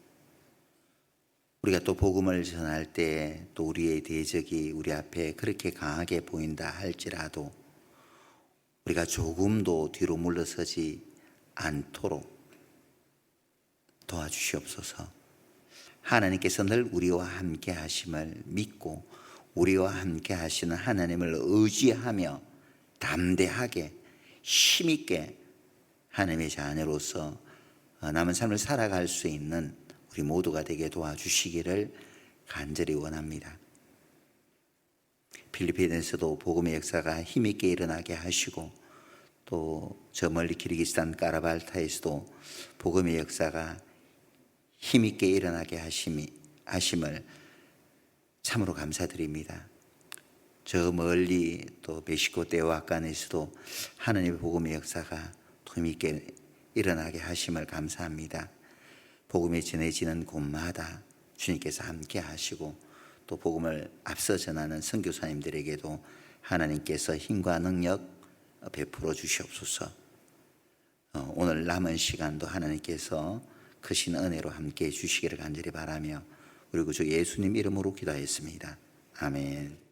우리가 또 복음을 전할 때 또 우리의 대적이 우리 앞에 그렇게 강하게 보인다 할지라도 우리가 조금도 뒤로 물러서지 않도록 도와주시옵소서. 하나님께서 늘 우리와 함께 하심을 믿고 우리와 함께 하시는 하나님을 의지하며 담대하게 힘있게 하나님의 자녀로서 남은 삶을 살아갈 수 있는 우리 모두가 되게 도와주시기를 간절히 원합니다. 필리핀에서도 복음의 역사가 힘있게 일어나게 하시고 또 저 멀리 키르기스탄 까라발타에서도 복음의 역사가 힘있게 일어나게 하심을 참으로 감사드립니다. 저 멀리 또 멕시코 테오아칸에서도 하나님의 복음의 역사가 힘있게 일어나게 하심을 감사합니다. 복음이 전해지는 곳마다 주님께서 함께 하시고 또 복음을 앞서 전하는 선교사님들에게도 하나님께서 힘과 능력 베풀어 주시옵소서. 오늘 남은 시간도 하나님께서 크신 은혜로 함께 해주시기를 간절히 바라며 우리 구주 예수님 이름으로 기도하였습니다. 아멘.